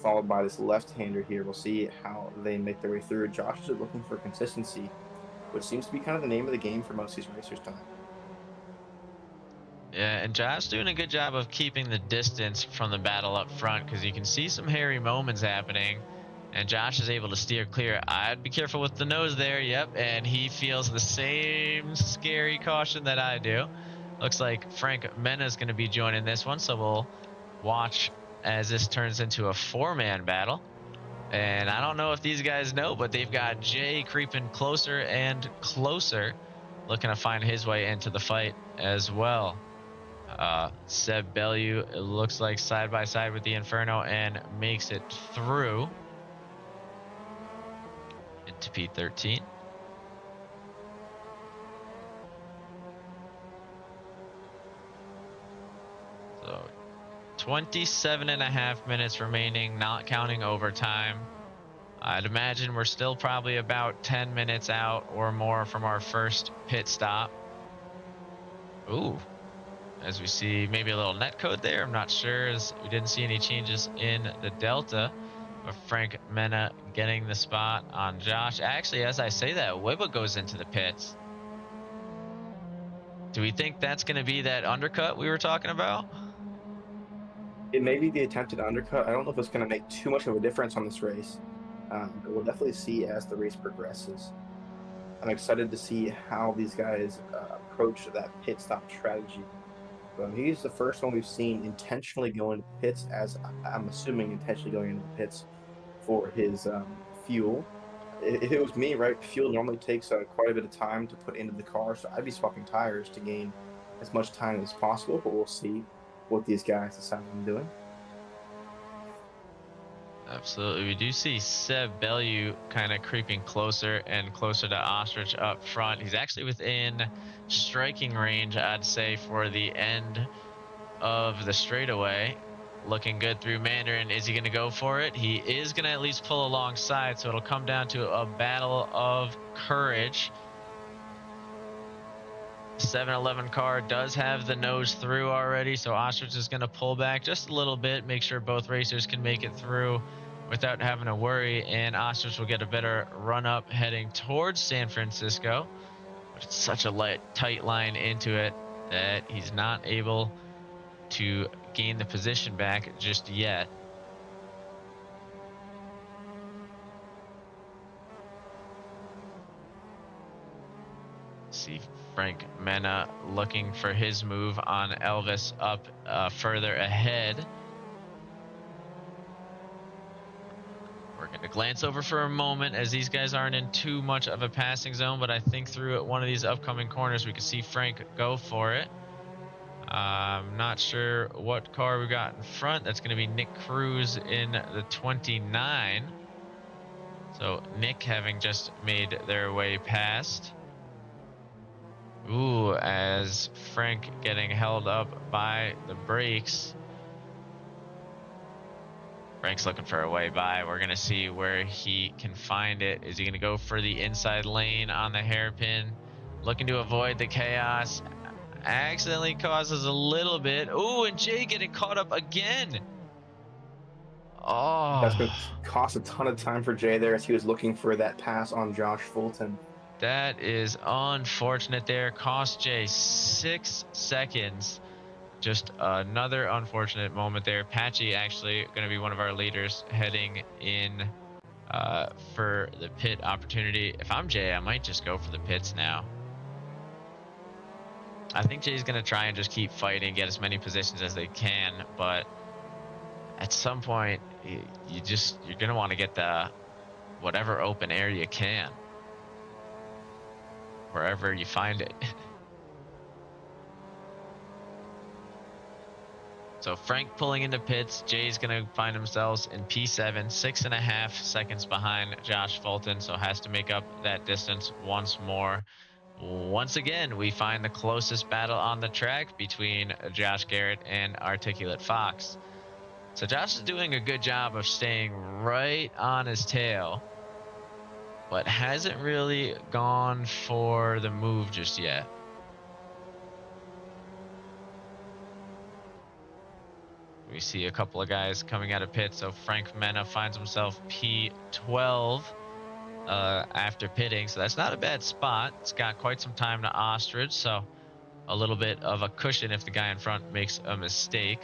[SPEAKER 3] followed by this left-hander here. We'll see how they make their way through. Josh is looking for consistency, which seems to be kind of the name of the game for most of these racers tonight.
[SPEAKER 4] Yeah, and Josh doing a good job of keeping the distance from the battle up front, because you can see some hairy moments happening, and Josh is able to steer clear. I'd be careful with the nose there, yep, and he feels the same scary caution that I do. Looks like Frank Mena is going to be joining this one, so we'll watch as this turns into a 4-man battle. And I don't know if these guys know, but they've got Jay creeping closer and closer, looking to find his way into the fight as well. Seb Bellew, it looks like side by side with the Inferno and makes it through into P13. So 27.5 minutes remaining, not counting overtime. I'd imagine we're still probably about 10 minutes out or more from our first pit stop. Ooh, as we see maybe a little net code there. I'm not sure, as we didn't see any changes in the Delta. But Frank Mena getting the spot on Josh. Actually, as I say that, Wibba goes into the pits. Do we think that's going to be that undercut we were talking about?
[SPEAKER 3] It may be the attempted undercut. I don't know if it's going to make too much of a difference on this race, but we'll definitely see as the race progresses. I'm excited to see how these guys approach that pit stop strategy. He's the first one we've seen intentionally go into pits, as I'm assuming intentionally going into the pits for his fuel. If it was me, right, fuel normally takes quite a bit of time to put into the car, so I'd be swapping tires to gain as much time as possible, but we'll see what these guys decide on doing.
[SPEAKER 4] Absolutely. We do see Seb Bellew kind of creeping closer and closer to Ostrich up front. He's actually within striking range, I'd say, for the end of the straightaway. Looking good through Mandarin. Is he going to go for it? He is going to at least pull alongside, so it'll come down to a battle of courage. 7-Eleven car does have the nose through already, so Ostrich is going to pull back just a little bit, make sure both racers can make it through without having to worry, and Ostrich will get a better run up heading towards San Francisco. But it's such a tight line into it that he's not able to gain the position back just yet. See Frank Mena looking for his move on Elvis up further ahead. We're going to glance over for a moment, as these guys aren't in too much of a passing zone, but I think through at one of these upcoming corners we can see Frank go for it. I'm not sure what car we got in front. That's going to be Nick Cruz in the 29. So Nick having just made their way past. Ooh, as Frank getting held up by the brakes. Frank's looking for a way by. We're going to see where he can find it. Is he going to go for the inside lane on the hairpin? Looking to avoid the chaos. Accidentally causes a little bit. Ooh, and Jay getting caught up again. Oh.
[SPEAKER 3] That's going to cost a ton of time for Jay there, as he was looking for that pass on Josh Fulton.
[SPEAKER 4] That is unfortunate there. Cost Jay 6 seconds. Just another unfortunate moment there. Patchy actually going to be one of our leaders heading in for the pit opportunity. If I'm Jay, I might just go for the pits now. I think Jay's going to try and just keep fighting, get as many positions as they can, but at some point, you're going to want to get the whatever open air you can, wherever you find it. So Frank pulling into pits. Jay's going to find himself in P7, 6.5 seconds behind Josh Fulton, so has to make up that distance once more. Once again, we find the closest battle on the track between Josh Garrett and Articulate Fox. So Josh is doing a good job of staying right on his tail, but hasn't really gone for the move just yet. We see a couple of guys coming out of pit, so Frank Mena finds himself P12 after pitting, so that's not a bad spot. It's got quite some time to Ostrich, so a little bit of a cushion if the guy in front makes a mistake.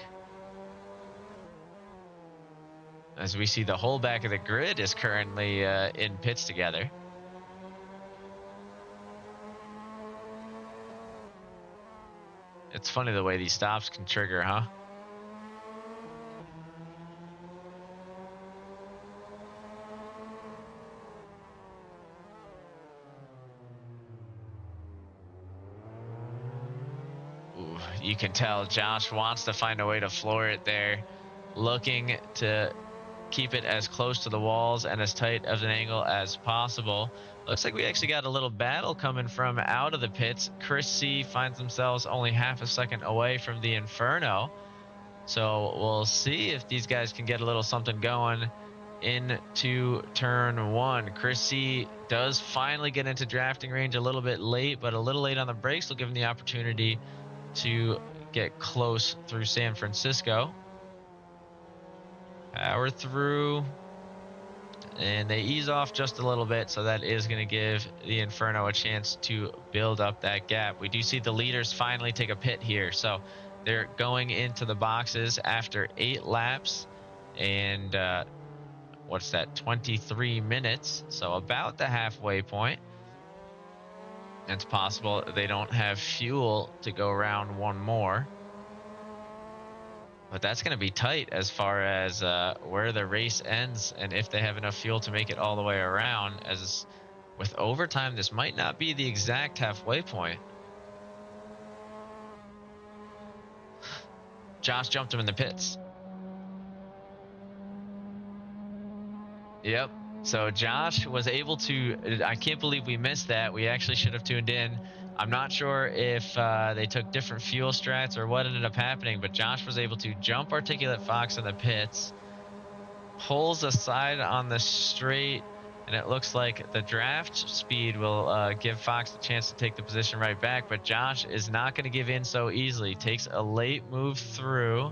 [SPEAKER 4] As we see, the whole back of the grid is currently in pits together. It's funny the way these stops can trigger, huh? Ooh, you can tell Josh wants to find a way to floor it there, looking to keep it as close to the walls and as tight of an angle as possible. Looks like we actually got a little battle coming from out of the pits. Chris C finds themselves only half a second away from the Inferno. So we'll see if these guys can get a little something going into turn 1. Chris C does finally get into drafting range a little bit late, but a little late on the brakes will give him the opportunity to get close through San Francisco. Power through, and they ease off just a little bit, so that is going to give the Inferno a chance to build up that gap. We do see the leaders finally take a pit here, so they're going into the boxes after 8 laps, and what's that, 23 minutes, so about the halfway point. It's possible they don't have fuel to go around one more. But that's going to be tight as far as where the race ends and if they have enough fuel to make it all the way around. As with overtime, this might not be the exact halfway point. Josh jumped him in the pits. Yep. So Josh was able to, I can't believe we missed that. We actually should have tuned in. I'm not sure if they took different fuel strats or what ended up happening, but Josh was able to jump Articulate Fox in the pits, pulls aside on the straight, and it looks like the draft speed will give Fox the chance to take the position right back, but Josh is not going to give in so easily. Takes a late move through,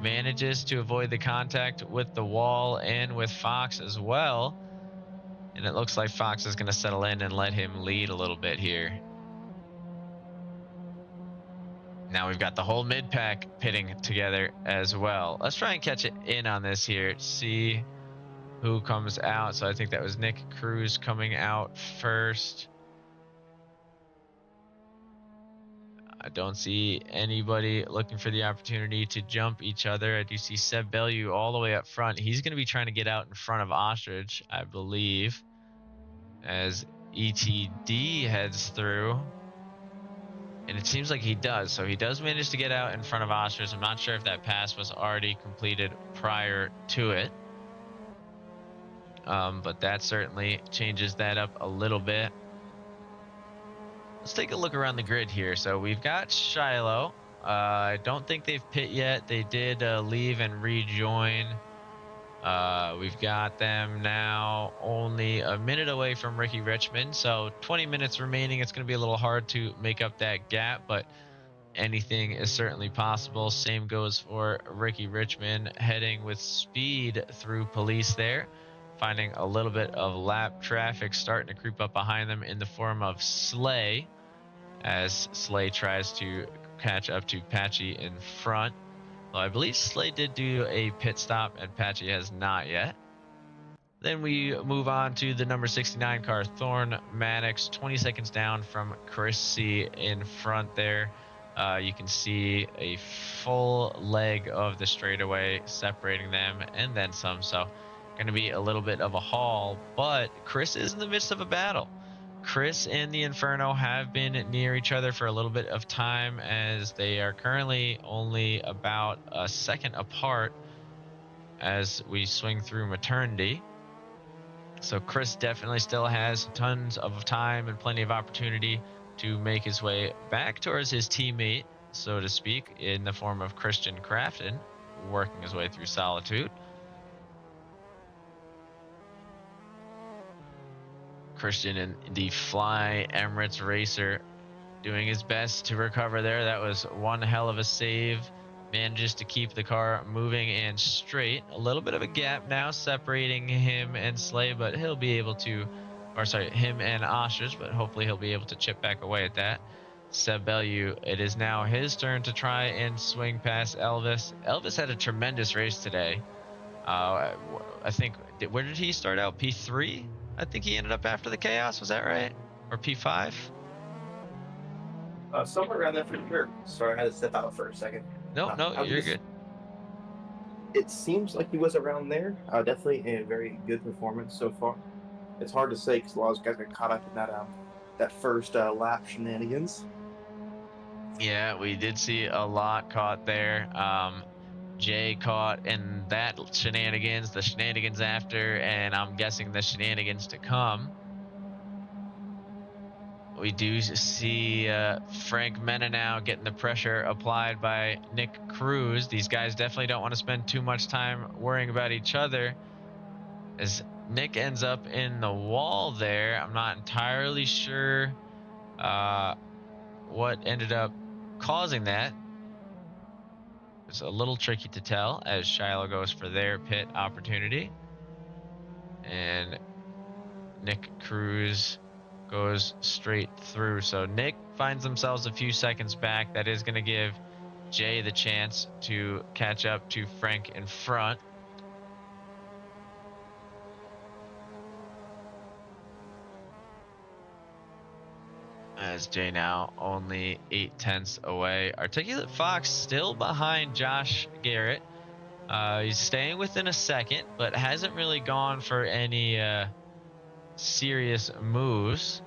[SPEAKER 4] manages to avoid the contact with the wall and with Fox as well. And it looks like Fox is going to settle in and let him lead a little bit here. Now we've got the whole mid-pack pitting together as well. Let's try and catch it in on this here. See who comes out. So I think that was Nick Cruz coming out first. I don't see anybody looking for the opportunity to jump each other. I do see Seb Bellew all the way up front. He's going to be trying to get out in front of Ostrich, I believe, as ETD heads through. And it seems like he does. So he does manage to get out in front of Ostrich. I'm not sure if that pass was already completed prior to it. But that certainly changes that up a little bit. Let's take a look around the grid here. So we've got Shiloh. I don't think they've pit yet. They did leave and rejoin. We've got them now only a minute away from Ricky Richmond. So 20 minutes remaining. It's going to be a little hard to make up that gap, but anything is certainly possible. Same goes for Ricky Richmond, heading with speed through police there. Finding a little bit of lap traffic starting to creep up behind them in the form of Slay, as Slay tries to catch up to Patchy in front. Well, I believe Slay did do a pit stop and Patchy has not yet. Then we move on to the number 69 car, Thorn Maddox, 20 seconds down from Chris C in front there. You can see a full leg of the straightaway separating them and then some. So going to be a little bit of a haul, but Chris is in the midst of a battle. Chris and the Inferno have been near each other for a little bit of time, as they are currently only about a second apart as we swing through maternity. So Chris definitely still has tons of time and plenty of opportunity to make his way back towards his teammate, so to speak, in the form of Christian Crafton, working his way through Solitude. Christian in the Fly Emirates Racer doing his best to recover there. That was one hell of a save. Manages to keep the car moving and straight. A little bit of a gap now separating him and Slay, but he'll be able to, or sorry, him and Ostrich, but hopefully he'll be able to chip back away at that. Seb Bellew, it is now his turn to try and swing past Elvis. Elvis had a tremendous race today. I think, where did he start out? P3? I think he ended up after the chaos. Was that right? Or P5?
[SPEAKER 3] Somewhere around there for sure. Sorry, I had to step out for a second.
[SPEAKER 4] No, you're good.
[SPEAKER 3] It seems like he was around there. Definitely a very good performance so far. It's hard to say because a lot of those guys got caught up in that first lap shenanigans.
[SPEAKER 4] Yeah, we did see a lot caught there. Jay caught in that shenanigans, the shenanigans after, and I'm guessing the shenanigans to come. We do see Frank Mena now getting the pressure applied by Nick Cruz. These guys definitely don't want to spend too much time worrying about each other. as Nick ends up in the wall there. I'm not entirely sure what ended up causing that. It's a little tricky to tell as Shiloh goes for their pit opportunity. And Nick Cruz goes straight through. So Nick finds themselves a few seconds back. That is going to give Jay the chance to catch up to Frank in front. As Jay now only 8/10 away. Articulate Fox still behind Josh Garrett. He's staying within a second, but hasn't really gone for any serious moves.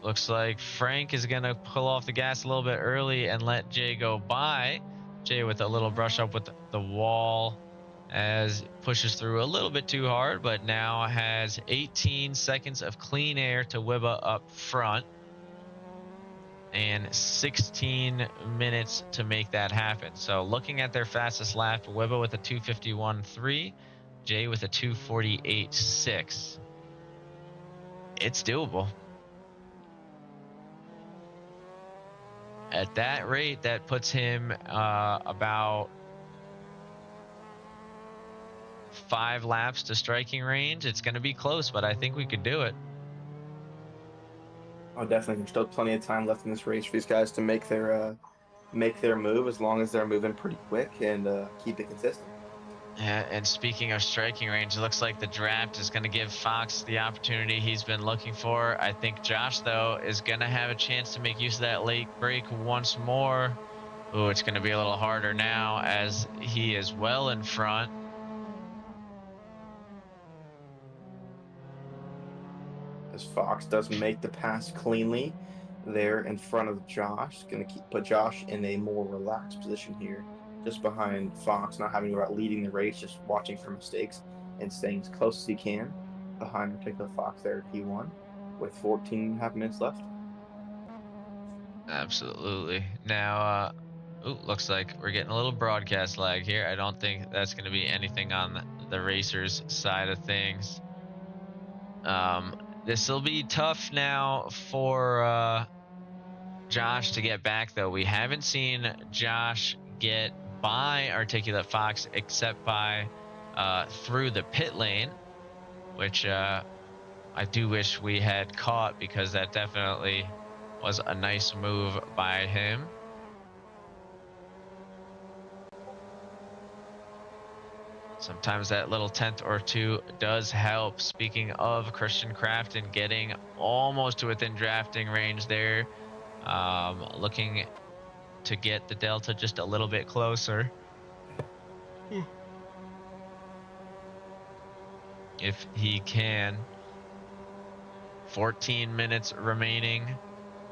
[SPEAKER 4] Looks like Frank is going to pull off the gas a little bit early and let Jay go by. Jay with a little brush up with the wall as it pushes through a little bit too hard, but now has 18 seconds of clean air to Wibba up front and 16 minutes to make that happen. So looking at their fastest lap, Wibba with a 2:51.3, Jay with a 2:48.6. It's doable. At that rate, that puts him about 5 laps to striking range. It's going to be close, but I think we could do it.
[SPEAKER 3] Oh, definitely. There's still plenty of time left in this race for these guys to make their move, as long as they're moving pretty quick and keep it consistent.
[SPEAKER 4] Yeah, and speaking of striking range, it looks like the draft is going to give Fox the opportunity he's been looking for. I think Josh, though, is going to have a chance to make use of that late break once more. Ooh, it's going to be a little harder now as he is well in front.
[SPEAKER 3] As Fox does make the pass cleanly there in front of Josh. Going to put Josh in a more relaxed position here, just behind Fox, not having to worry about leading the race, just watching for mistakes and staying as close as he can behind Articulate Fox there at P1 with 14.5 minutes left.
[SPEAKER 4] Absolutely. Now, looks like we're getting a little broadcast lag here. I don't think that's going to be anything on the racers' side of things. This will be tough now for Josh to get back, though. We haven't seen Josh get by Articulate Fox except by through the pit lane, which I do wish we had caught, because that definitely was a nice move by him. Sometimes that little tenth or two does help. Speaking of Christian Crafton getting almost to within drafting range there, looking to get the delta just a little bit closer. If he can. 14 minutes remaining,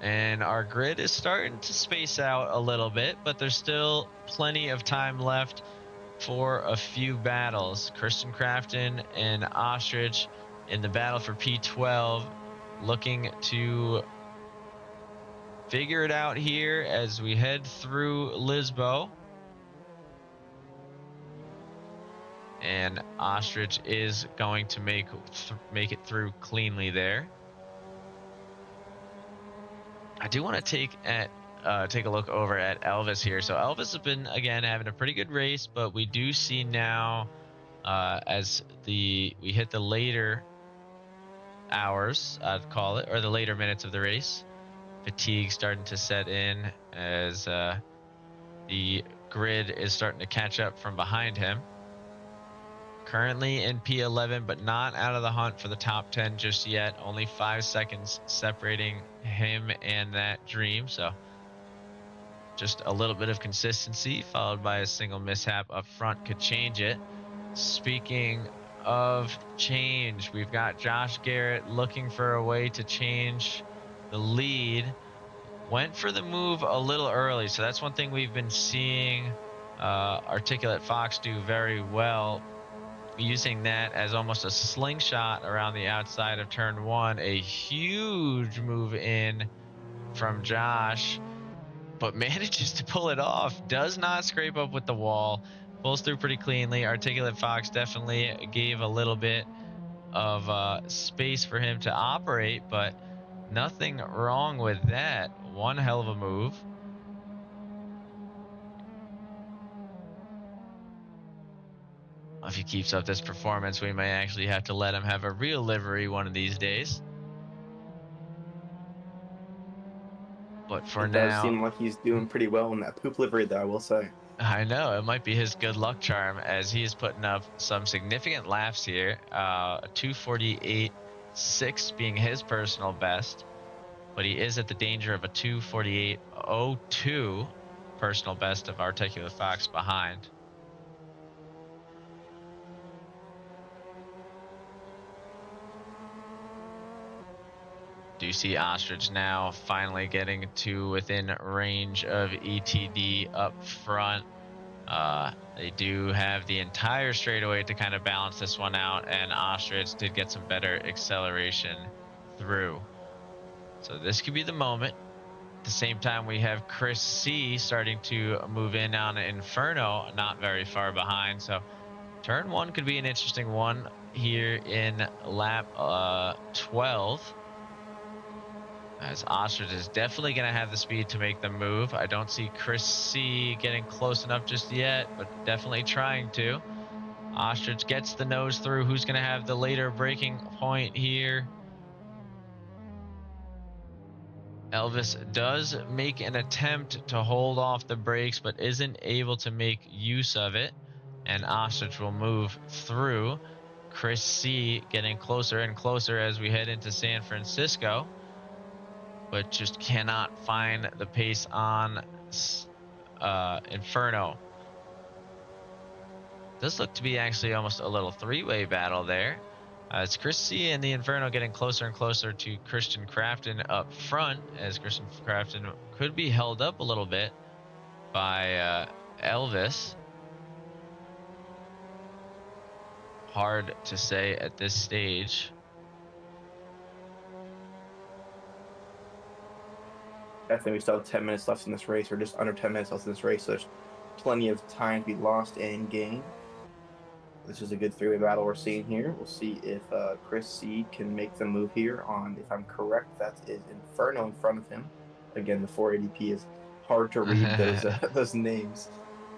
[SPEAKER 4] and our grid is starting to space out a little bit, but there's still plenty of time left for a few battles. Christian Crafton and Ostrich in the battle for P12, looking to figure it out here as we head through Lisbo. And Ostrich is going to make it through cleanly there. I do want to take a look over at Elvis here. So Elvis has been, again, having a pretty good race, but we do see now as we hit the later hours, I'd call it, or the later minutes of the race, fatigue starting to set in as the grid is starting to catch up from behind him. Currently in P11, but not out of the hunt for the top 10 just yet. Only 5 seconds separating him and that dream. So just a little bit of consistency followed by a single mishap up front could change it. Speaking of change, we've got Josh Garrett looking for a way to change the lead. Went for the move a little early. So that's one thing we've been seeing Articulate Fox do very well, using that as almost a slingshot around the outside of turn 1. A huge move in from Josh, but manages to pull it off. Does not scrape up with the wall. pulls through pretty cleanly. Articulate Fox definitely gave a little bit of space for him to operate, but nothing wrong with that. One hell of a move. If he keeps up this performance, we may actually have to let him have a real livery one of these days. But for
[SPEAKER 3] It does
[SPEAKER 4] now,
[SPEAKER 3] seem like he's doing pretty well in that poop livery, though, I will say.
[SPEAKER 4] I know, it might be his good luck charm as he is putting up some significant laps here. 2:48.6 being his personal best, but he is at the danger of a 2:48.02 personal best of Articulate Fox behind. Do you see Ostrich now finally getting to within range of ETD up front? They do have the entire straightaway to kind of balance this one out, and Ostrich did get some better acceleration through. So this could be the moment. At the same time, we have Chris C starting to move in on Inferno, not very far behind. So turn one could be an interesting one here in lap 12. As Ostrich is definitely going to have the speed to make the move. I don't see Chris C getting close enough just yet, but definitely trying to. Ostrich gets the nose through. Who's going to have the later braking point here? Elvis does make an attempt to hold off the brakes, but isn't able to make use of it. And Ostrich will move through. Chris C getting closer and closer as we head into San Francisco, but just cannot find the pace on Inferno. Does look to be actually almost a little three-way battle there. It's Chris C and the Inferno getting closer and closer to Christian Crafton up front, as Christian Crafton could be held up a little bit by Elvis. Hard to say at this stage.
[SPEAKER 3] I think we still have 10 minutes left in this race, or just under 10 minutes left in this race, so there's plenty of time to be lost and gained. This is a good three-way battle we're seeing here. We'll see if Chris C can make the move here on, if I'm correct, that is Inferno in front of him. Again, the 480p is hard to read those names.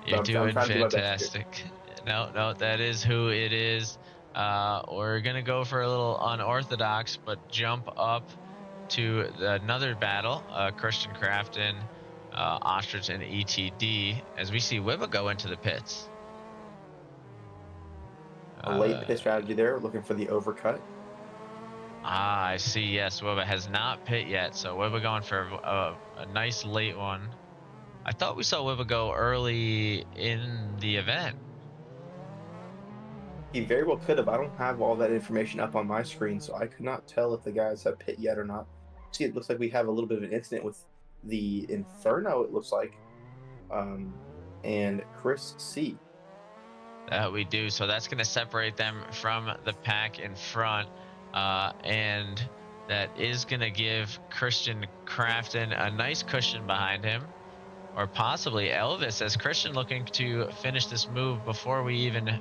[SPEAKER 4] You're doing fantastic. No, that is who it is. We're going to go for a little unorthodox, but jump up to another battle, Christian Crafton, Ostrich, and ETD, as we see Wibba go into the pits.
[SPEAKER 3] A late pit strategy there, looking for the overcut.
[SPEAKER 4] I see, yes, Wibba has not pit yet, so Wibba going for a nice late one. I thought we saw Wibba go early in the event.
[SPEAKER 3] He very well could have. I don't have all that information up on my screen, so I could not tell if the guys have pit yet or not. See, it looks like we have a little bit of an incident with the Inferno, it looks like, and Chris C.
[SPEAKER 4] That we do. So that's going to separate them from the pack in front, and that is going to give Christian Crafton a nice cushion behind him, or possibly Elvis, as Christian looking to finish this move before we even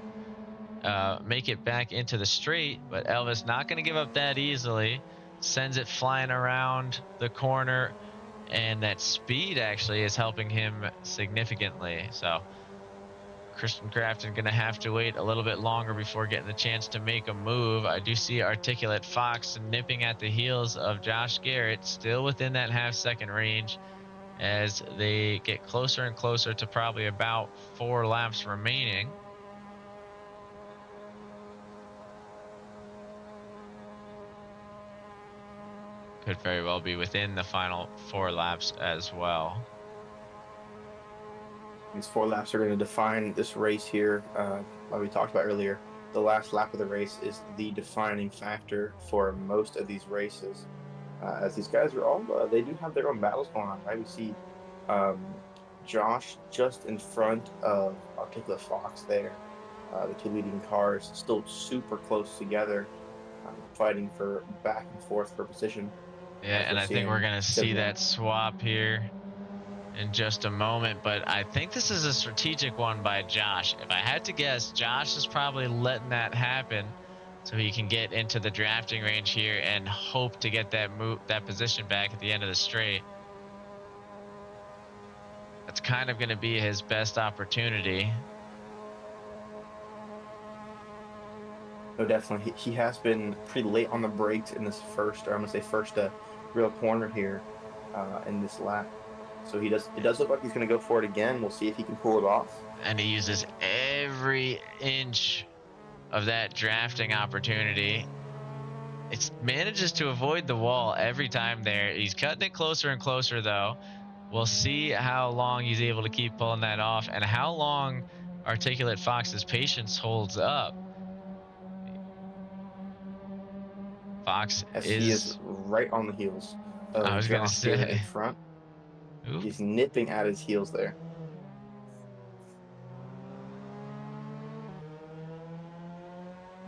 [SPEAKER 4] make it back into the straight. But Elvis not going to give up that easily. Sends it flying around the corner, and that speed actually is helping him significantly. So Christian Crafton going to have to wait a little bit longer before getting the chance to make a move. I do see Articulate Fox nipping at the heels of Josh Garrett, still within that half-second range, as they get closer and closer to probably about 4 laps remaining. Could very well be within the final 4 laps as well.
[SPEAKER 3] These 4 laps are going to define this race here. Like we talked about earlier, the last lap of the race is the defining factor for most of these races. As these guys are all, they do have their own battles going on, right? We see Josh just in front of Articulate Fox there. The 2 leading cars still super close together, fighting for back and forth for position.
[SPEAKER 4] Yeah, and I think we're going to see that swap here in just a moment, but I think this is a strategic one by Josh. If I had to guess, Josh is probably letting that happen so he can get into the drafting range here and hope to get that position back at the end of the straight. That's kind of going to be his best opportunity.
[SPEAKER 3] No, definitely. He has been pretty late on the brakes in this first, or I'm going to say first real corner here in this lap. So it does look like he's going to go for it again. We'll see if he can pull it off.
[SPEAKER 4] And he uses every inch of that drafting opportunity. It manages to avoid the wall every time there. He's cutting it closer and closer, though. We'll see how long he's able to keep pulling that off and how long Articulate Fox's patience holds up. Fox
[SPEAKER 3] As he is right on the heels of
[SPEAKER 4] I was going to
[SPEAKER 3] Josh Garrett in
[SPEAKER 4] say.
[SPEAKER 3] front.
[SPEAKER 4] Ooh.
[SPEAKER 3] He's nipping at his heels there.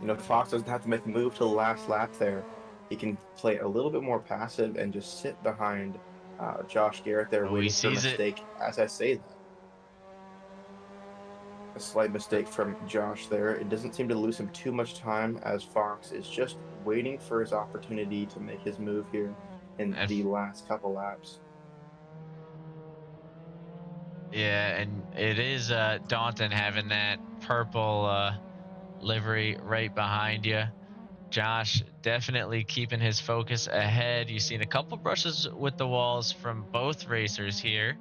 [SPEAKER 3] You know, Fox doesn't have to make a move to the last lap there. He can play a little bit more passive and just sit behind Josh Garrett there, waiting for a mistake. As I say that, a slight mistake from Josh there. It doesn't seem to lose him too much time, as Fox is just waiting for his opportunity to make his move here in the last couple laps.
[SPEAKER 4] Yeah, and it is daunting having that purple livery right behind you. Josh definitely keeping his focus ahead. You've seen a couple brushes with the walls from both racers here.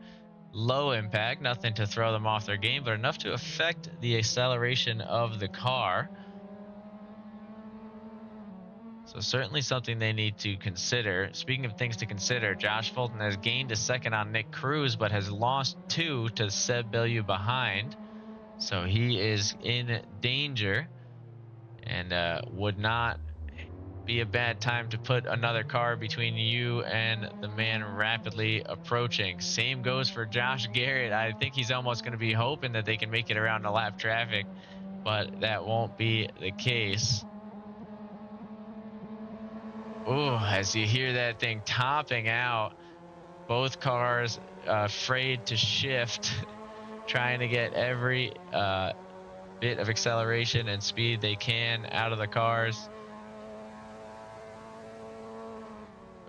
[SPEAKER 4] Low impact, nothing to throw them off their game, but enough to affect the acceleration of the car. So certainly something they need to consider. Speaking of things to consider, Josh Fulton has gained a second on Nick Cruz, but has lost 2 to Seb Bellew behind. So he is in danger and would not be a bad time to put another car between you and the man rapidly approaching. Same goes for Josh Garrett. I think he's almost going to be hoping that they can make it around the lap traffic, but that won't be the case. Oh, as you hear that thing topping out, both cars afraid to shift, trying to get every bit of acceleration and speed they can out of the cars.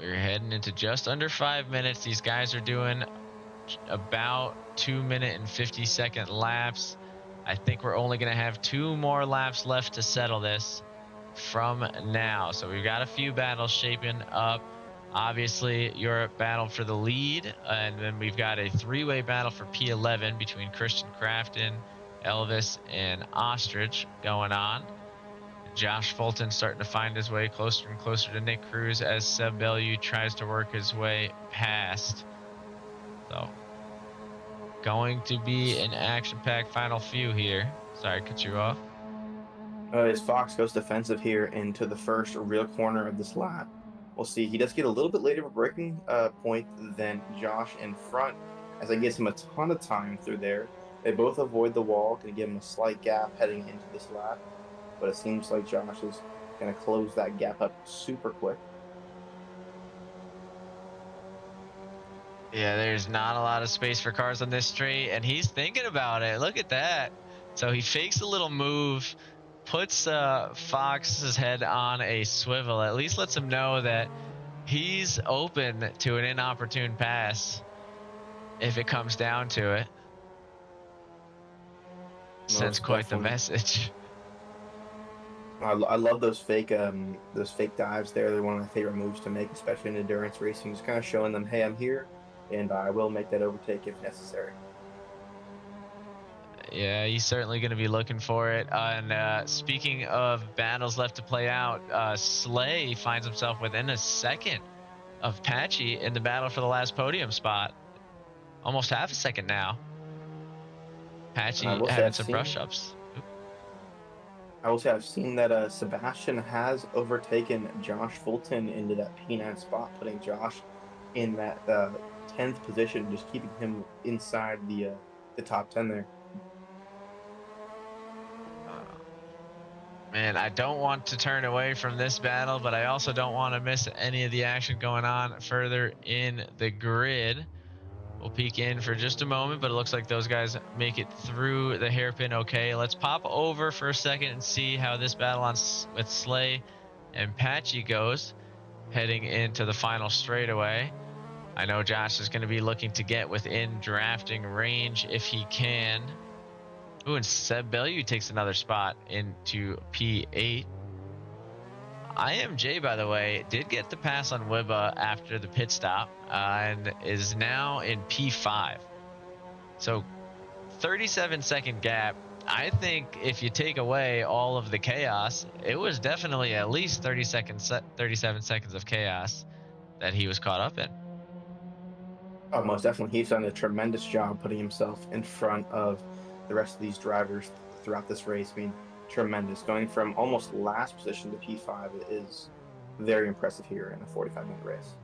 [SPEAKER 4] We're heading into just under 5 minutes. These guys are doing about 2 minute and 50-second laps. I think we're only going to have 2 more laps left to settle this from now. So we've got a few battles shaping up. Obviously, Europe battled for the lead, and then we've got a 3-way battle for P11 between Christian Crafton, Elvis, and Ostrich going on. Josh Fulton starting to find his way closer and closer to Nick Cruz as Seb Bellew tries to work his way past. So, going to be an action-packed final few here. Sorry, cut you off.
[SPEAKER 3] As Fox goes defensive here into the first real corner of this lap. We'll see. He does get a little bit later of a braking point than Josh in front, as it gives him a ton of time through there. They both avoid the wall, going to give him a slight gap heading into this lap. But it seems like Josh is going to close that gap up super quick.
[SPEAKER 4] Yeah, there's not a lot of space for cars on this straight, and he's thinking about it. Look at that. So he fakes a little move, puts Fox's head on a swivel, at least lets him know that he's open to an inopportune pass if it comes down to it. Sends quite the message.
[SPEAKER 3] I love those fake dives there. They're one of my favorite moves to make, especially in endurance racing. Just kind of showing them, hey, I'm here, and I will make that overtake if necessary.
[SPEAKER 4] Yeah, he's certainly going to be looking for it. And speaking of battles left to play out, Slay finds himself within a second of Patchy in the battle for the last podium spot. Almost half a second now. Patchy having some brush-ups.
[SPEAKER 3] I will say I've seen that Sebastian has overtaken Josh Fulton into that P9 spot, putting Josh in that 10th position, just keeping him inside the top 10 there.
[SPEAKER 4] Man, I don't want to turn away from this battle, but I also don't want to miss any of the action going on further in the grid. We'll peek in for just a moment, but it looks like those guys make it through the hairpin okay. Let's pop over for a second and see how this battle with Slay and Patchy goes, heading into the final straightaway. I know Josh is going to be looking to get within drafting range if he can. Ooh, and Seb Bellew takes another spot into P8. IMJ, by the way, did get the pass on Wibba after the pit stop and is now in P5. So 37-second gap. I think if you take away all of the chaos, it was definitely at least 37 seconds of chaos that he was caught up in.
[SPEAKER 3] Oh, most definitely. He's done a tremendous job putting himself in front of the rest of these drivers throughout this race. I mean, tremendous. Going from almost last position to P5 is very impressive here in a 45-minute race.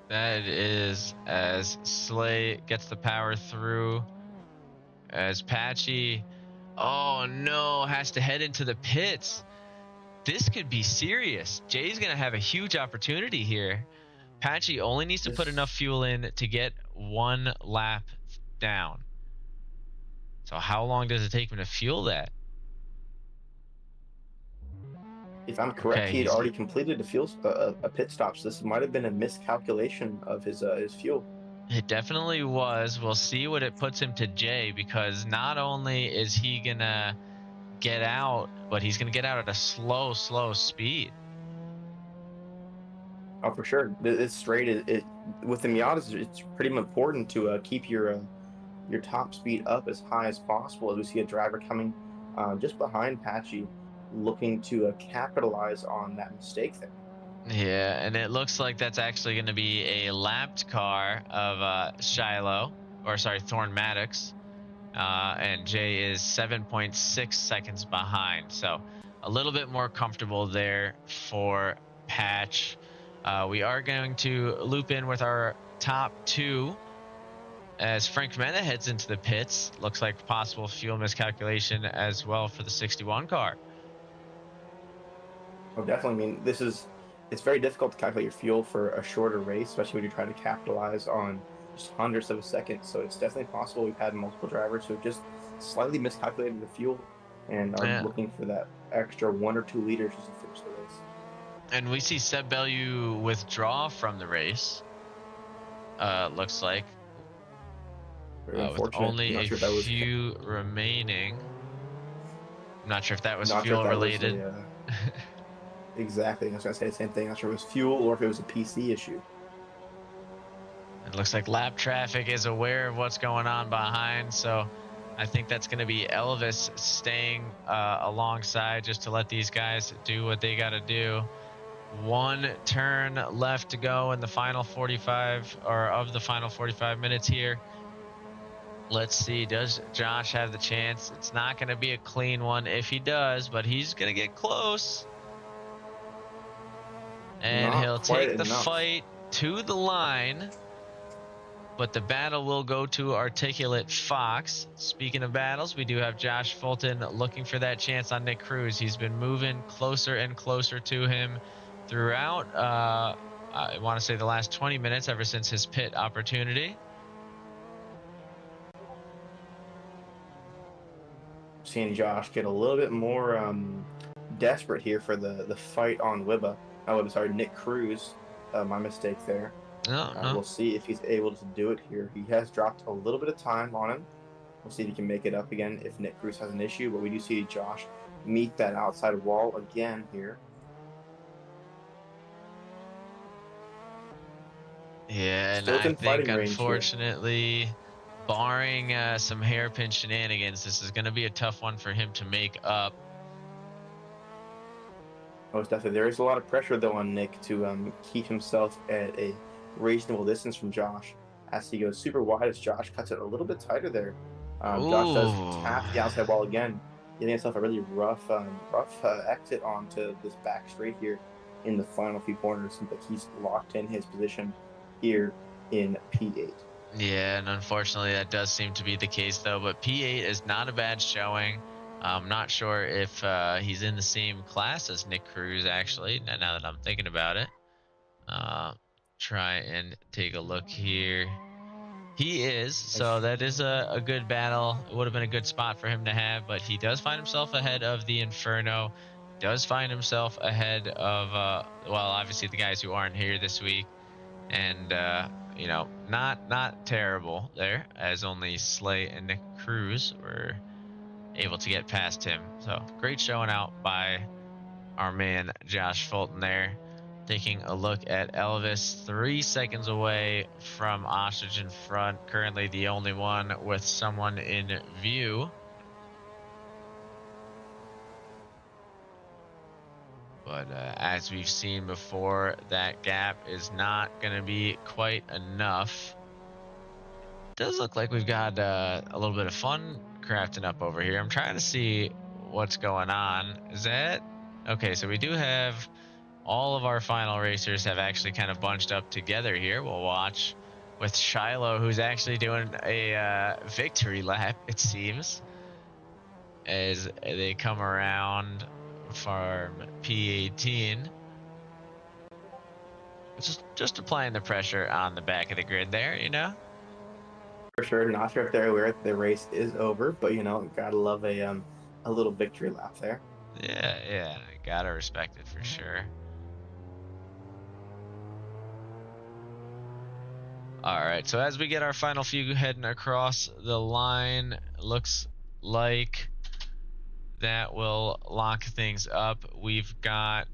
[SPEAKER 4] That is, as Slay gets the power through, as Patchy, oh no, has to head into the pits. This could be serious. Jay's going to have a huge opportunity here. Patchy only needs to put enough fuel in to get one lap down. So how long does it take him to fuel that?
[SPEAKER 3] If I'm correct,
[SPEAKER 4] Okay,
[SPEAKER 3] he had already completed a pit stop, so this might have been a miscalculation of his fuel.
[SPEAKER 4] It definitely was. We'll see what it puts him to Jay, because not only is he going to get out, but he's going to get out at a slow speed.
[SPEAKER 3] Oh, for sure. It's straight. With the Miatas, it's pretty important to keep your top speed up as high as possible. As we see a driver coming just behind Patchy, looking to capitalize on that mistake there.
[SPEAKER 4] Yeah, and it looks like that's actually going to be a lapped car of Thorn Maddox. And Jay is 7.6 seconds behind. So a little bit more comfortable there for Patch. We are going to loop in with our top two as Frank Mena heads into the pits. Looks like possible fuel miscalculation as well for the 61 car.
[SPEAKER 3] Oh, definitely. I mean, it's very difficult to calculate your fuel for a shorter race, especially when you're trying to capitalize on just hundredths of a second. So it's definitely possible. We've had multiple drivers who have just slightly miscalculated the fuel and are looking for that extra 1 or 2 liters just to finish the race.
[SPEAKER 4] And we see Seb Bellew withdraw from the race. Looks like. With only a few remaining. I'm not sure if that was fuel related.
[SPEAKER 3] Exactly. I was going to say the same thing. I'm not sure if it was fuel or if it was a PC issue.
[SPEAKER 4] It looks like lap traffic is aware of what's going on behind, so I think that's going to be Elvis staying alongside just to let these guys do what they got to do. 1 turn left to go in the final 45 minutes here. Let's see, does Josh have the chance? It's not going to be a clean one if he does, but he's going to get close. And he'll take the fight to the line. But the battle will go to Articulate Fox. Speaking of battles, we do have Josh Fulton looking for that chance on Nick Cruz. He's been moving closer and closer to him throughout, I want to say, the last 20 minutes ever since his pit opportunity.
[SPEAKER 3] Seeing Josh get a little bit more desperate here for the fight on Wibba. Nick Cruz. My mistake there.
[SPEAKER 4] No.
[SPEAKER 3] We'll see if he's able to do it here. He has dropped a little bit of time on him. We'll see if he can make it up again if Nick Cruz has an issue. But we do see Josh meet that outside wall again here.
[SPEAKER 4] Yeah, and I think, unfortunately, barring some hairpin shenanigans, this is going to be a tough one for him to make up.
[SPEAKER 3] Most definitely. There is a lot of pressure, though, on Nick to keep himself at a reasonable distance from Josh as he goes super wide, as Josh cuts it a little bit tighter there. Josh does tap the outside wall again, getting himself a really rough exit onto this back straight here in the final few corners, but he's locked in his position here in P8.
[SPEAKER 4] Yeah, and unfortunately that does seem to be the case, though, but P8 is not a bad showing. I'm not sure if he's in the same class as Nick Cruz, actually, now that I'm thinking about it. Try and take a look here. He is, so that is a good battle. It would have been a good spot for him to have, but he does find himself ahead of the Inferno. Does find himself ahead of, well, obviously the guys who aren't here this week. And, you know, not terrible there, as only Slay and Nick Cruz were able to get past him. So great showing out by our man Josh Fulton there. Taking a look at Elvis, 3 seconds away from Ostrich in front. Currently the only one with someone in view. But as we've seen before, that gap is not going to be quite enough. Does look like we've got a little bit of fun crafting up over here. I'm trying to see what's going on. Is that... Okay, so we do have... All of our final racers have actually kind of bunched up together here. We'll watch with Shiloh, who's actually doing a victory lap, it seems, as they come around from P18. Just applying the pressure on the back of the grid there, you know?
[SPEAKER 3] For sure. Not sure if they're aware the race is over, but you know, gotta love a little victory lap there.
[SPEAKER 4] Yeah, gotta respect it for sure. All right, so as we get our final few heading across the line, looks like that will lock things up. We've got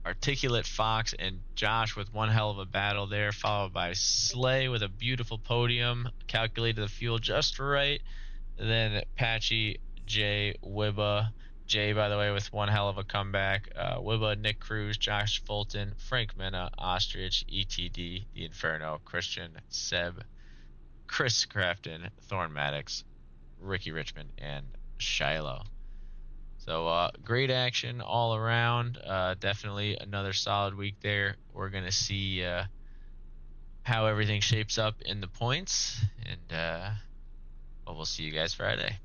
[SPEAKER 4] Articulate Fox and Josh with one hell of a battle there, followed by Slay with a beautiful podium, calculated the fuel just right. Then Patchy, Jay, Wibba. Jay, by the way, with one hell of a comeback. Wibba, Nick Cruz, Josh Fulton, Frank Minna, Ostrich, ETD, The Inferno, Christian, Seb, Chris Crafton, Thorn Maddox, Ricky Richmond, and Shiloh. So great action all around. Definitely another solid week there. We're going to see how everything shapes up in the points. And we'll see you guys Friday.